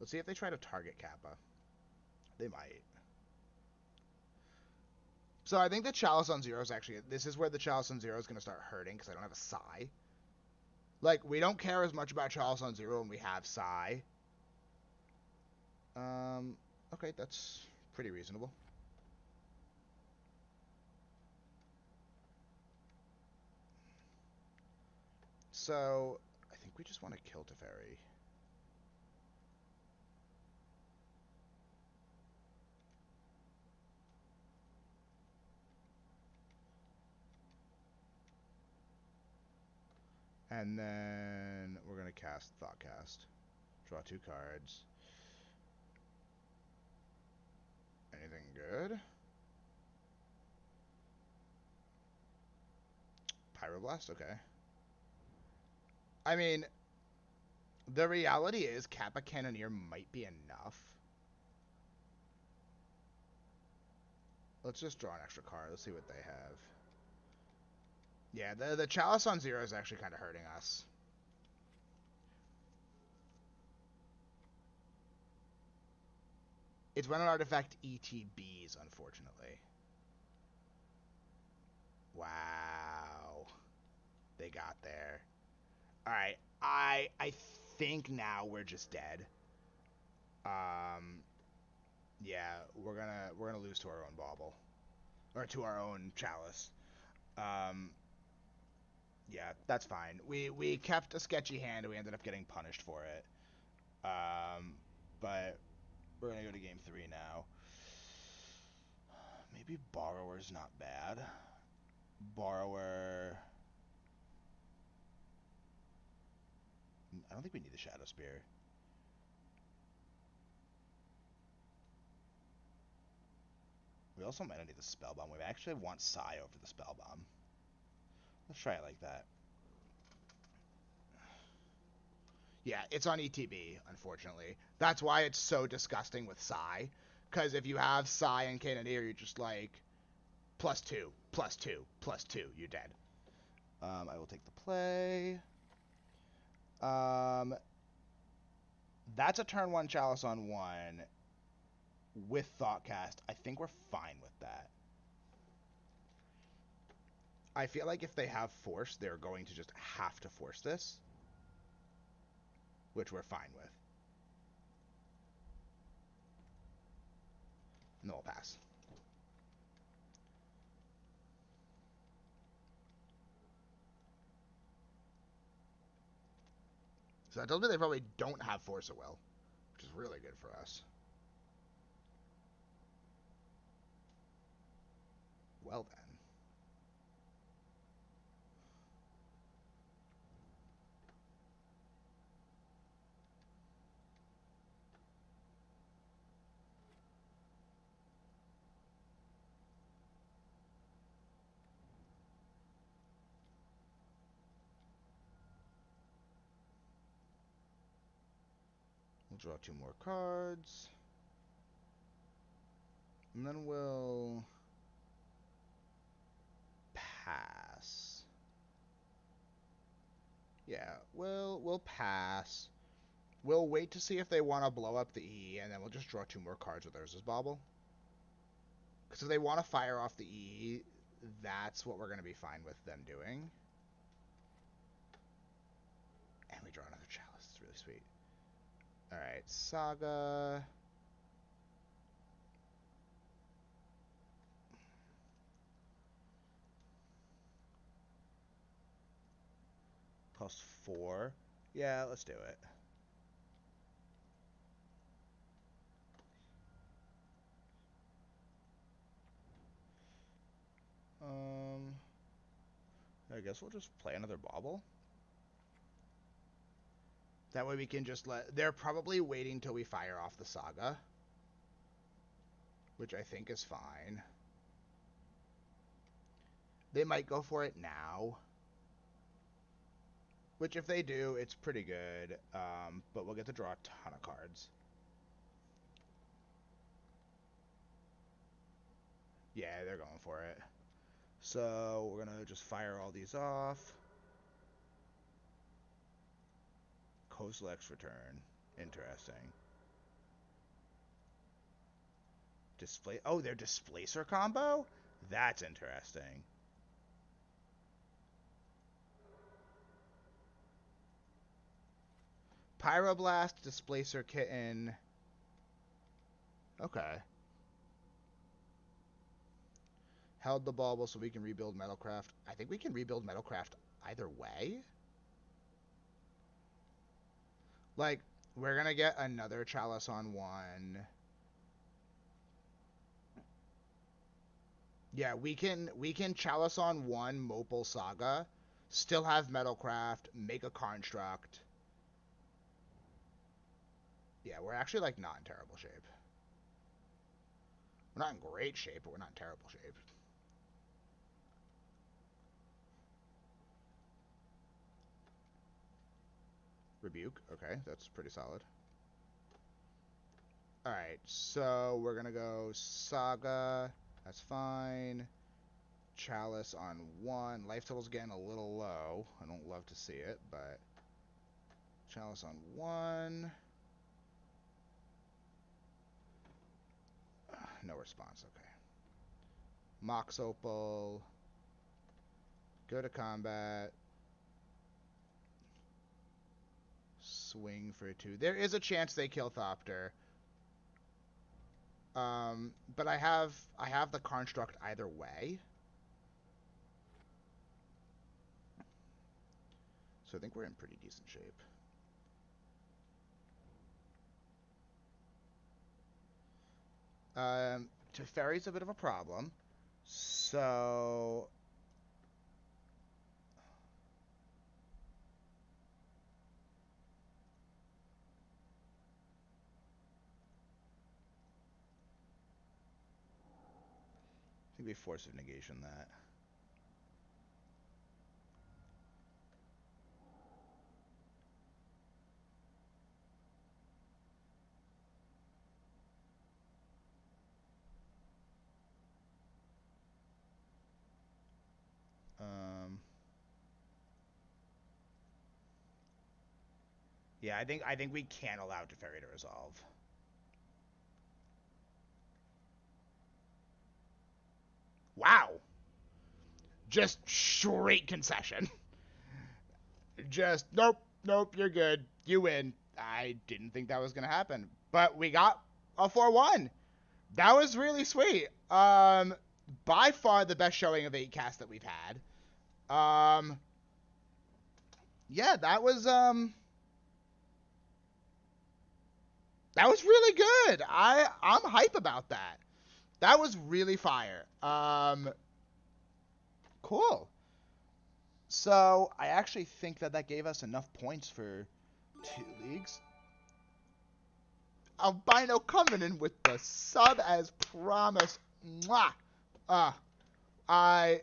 Let's see if they try to target Kappa. They might. So I think the Chalice on 0 is actually... This is where the Chalice on 0 is going to start hurting, because I don't have a Sai. Like, we don't care as much about Chalice on 0 when we have Sai. Okay, that's pretty reasonable. So, I think we just want to kill Teferi. And then we're going to cast Thoughtcast. Draw 2 cards. Anything good? Pyroblast, okay. I mean, the reality is Kappa Cannoneer might be enough. Let's just draw an extra card. Let's see what they have. Yeah, the Chalice on 0 is actually kind of hurting us. It's when an artifact ETBs, unfortunately. Wow. They got there. Alright, I think now we're just dead. Yeah, we're gonna lose to our own Bauble. Or to our own Chalice. Yeah, that's fine. We kept a sketchy hand and we ended up getting punished for it. But we're gonna go to game 3 now. Maybe Borrower's not bad. Borrower... I don't think we need the Shadowspear. We also might not need the Spellbomb. We actually want Sai over the Spellbomb. Let's try it like that. Yeah, it's on ETB, unfortunately. That's why it's so disgusting with Sai. Because if you have Sai and Cannoneer, you're just like, +2, +2, +2, you're dead. I will take the play. That's a turn 1 Chalice on 1 with Thoughtcast. I think we're fine with that. I feel like if they have Force, they're going to just have to force this. Which we're fine with. And then we'll pass. So that tells me they probably don't have Force of Will, which is really good for us. Well then. We'll draw 2 more cards. And then we'll pass. Yeah, we'll pass. We'll wait to see if they want to blow up the E, and then we'll just draw 2 more cards with Urza's Bauble. Because if they want to fire off the E, that's what we're going to be fine with them doing. And we draw another Chalice. It's really sweet. Alright, Saga. Cost 4. Yeah, let's do it. I guess we'll just play another Bauble. That way we can just let... They're probably waiting till we fire off the Saga. Which I think is fine. They might go for it now. Which if they do, it's pretty good. But we'll get to draw a ton of cards. Yeah, they're going for it. So we're going to just fire all these off. Coastal X return. Interesting. Display. Oh, their Displacer combo? That's interesting. Pyroblast, Displacer Kitten. Okay. Held the Bauble so we can rebuild Metalcraft. I think we can rebuild Metalcraft either way. Like, we're going to get another Chalice on one. Yeah, we can Chalice on one, Mopal Saga, still have Metalcraft, make a Construct. Yeah, we're actually, like, not in terrible shape. We're not in great shape, but we're not in terrible shape. Rebuke, okay, that's pretty solid. Alright, so we're gonna go Saga, that's fine. Chalice on one. Life total's getting a little low. I don't love to see it, but Chalice on one. No response, okay. Mox Opal. Go to combat. Swing for 2. There is a chance they kill Thopter. But I have the Construct either way. So I think we're in pretty decent shape. Teferi's a bit of a problem. So I think we Force of Negation that. Yeah, I think we can't allow Teferi to resolve. Wow. Just straight concession. Just, nope, you're good. You win. I didn't think that was going to happen. But we got a 4-1. That was really sweet. By far the best showing of 8-cast that we've had. Yeah, that was really good. I'm hype about that. That was really fire. Cool. So, I actually think that gave us enough points for 2 leagues. Albino coming in with the sub as promised. Mwah! I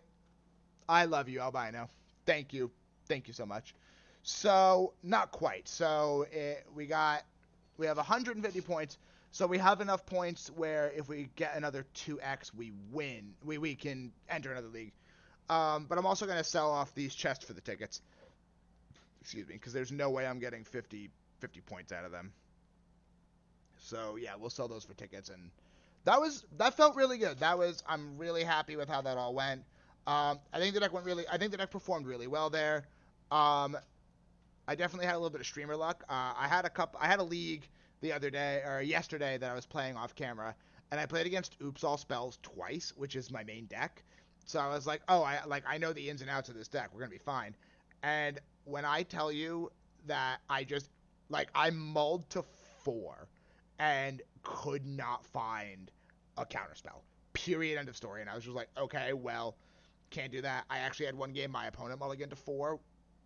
love you, Albino. Thank you. Thank you so much. So, not quite. So, we have 150 points. So, we have enough points where if we get another 2x, we win. We can enter another league. But I'm also going to sell off these chests for the tickets. Excuse me, because there's no way I'm getting 50 points out of them. So, yeah, we'll sell those for tickets. And that felt really good. I'm really happy with how that all went. I think the deck performed really well there. I definitely had a little bit of streamer luck. I had a league the other day, or yesterday, that I was playing off camera, and I played against Oops All Spells twice, which is my main deck. So I was like, oh, I know the ins and outs of this deck. We're gonna be fine. And when I tell you that I mulled to 4 and could not find a counterspell. Period. End of story. And I was just like, okay, well, can't do that. I actually had one game my opponent mulliganed to 4.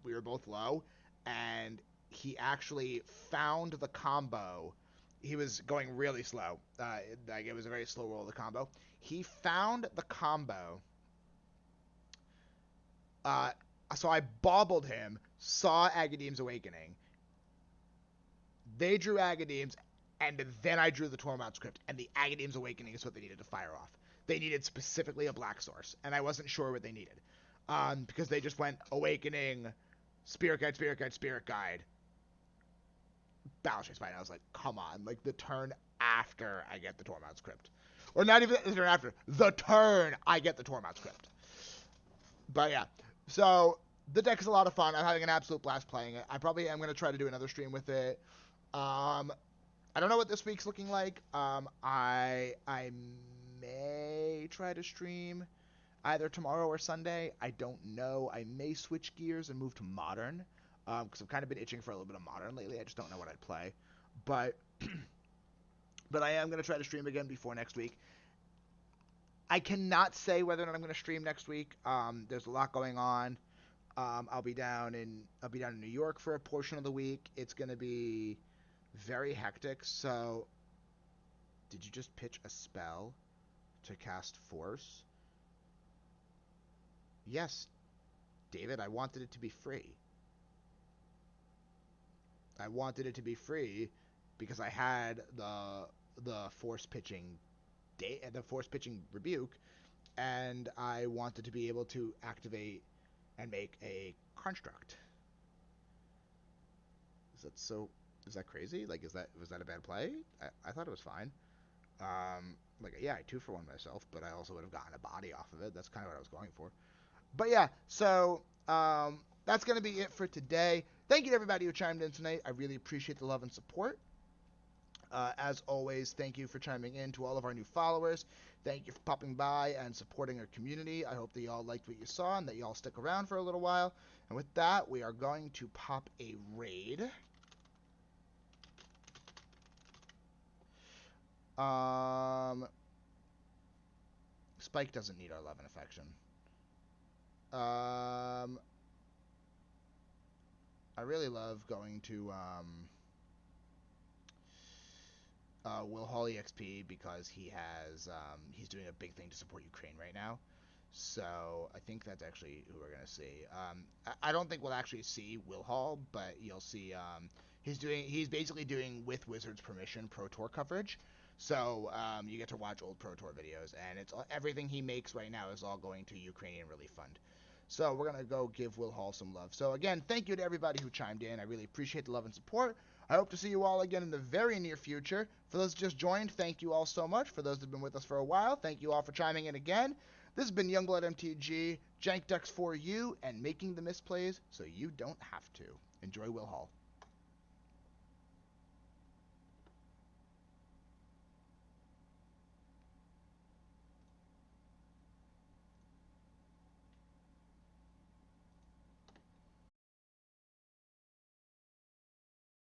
We were both low, and he actually found the combo. He was going really slow. It was a very slow roll of the combo. He found the combo. So I baubled him, saw Agadeem's Awakening. They drew Agadeem's, and then I drew the Tormod script, and the Agadeem's Awakening is what they needed to fire off. they needed specifically a black source, and I wasn't sure what they needed. Because they just went Awakening, Spirit Guide, Spirit Guide, Spirit Guide, Battleshade's Spine. I was like, come on, like the turn after I get the Tormod's Crypt. Or not even the turn after, the turn I get the Tormod's Crypt. But yeah, so the deck is a lot of fun. I'm having an absolute blast playing it. I probably am going to try to do another stream with it. I don't know what this week's looking like. I may try to stream either tomorrow or Sunday. I don't know. I may switch gears and move to Modern, because I've kind of been itching for a little bit of Modern lately. I just don't know what I'd play. But I am going to try to stream again before next week. I cannot say whether or not I'm going to stream next week. There's a lot going on. I'll be down in New York for a portion of the week. It's going to be very hectic. So, did you just pitch a spell to cast Force? Yes, David, I wanted it to be free. I wanted it to be free because I had the Force pitching rebuke, and I wanted to be able to activate and make a construct. Is that crazy? Like, was that a bad play? I thought it was fine. Yeah, I 2-for-1 myself, but I also would have gotten a body off of it. That's kind of what I was going for. But yeah, so that's going to be it for today. Thank you to everybody who chimed in tonight. I really appreciate the love and support. As always, thank you for chiming in. To all of our new followers, thank you for popping by and supporting our community. I hope that y'all liked what you saw and that y'all stick around for a little while. And with that, we are going to pop a raid. Spike doesn't need our love and affection. I really love going to Will Hall EXP because he's doing a big thing to support Ukraine right now. So I think that's actually who we're gonna see. I don't think we'll actually see Will Hall, but you'll see. He's basically doing, with Wizards' permission, Pro Tour coverage. So you get to watch old Pro Tour videos, and it's everything he makes right now is all going to Ukrainian Relief Fund. So we're gonna go give Will Hall some love. So again, thank you to everybody who chimed in. I really appreciate the love and support. I hope to see you all again in the very near future. For those who just joined, thank you all so much. For those that have been with us for a while, thank you all for chiming in again. This has been Youngblood MTG, jank decks for you, and making the misplays so you don't have to. Enjoy Will Hall.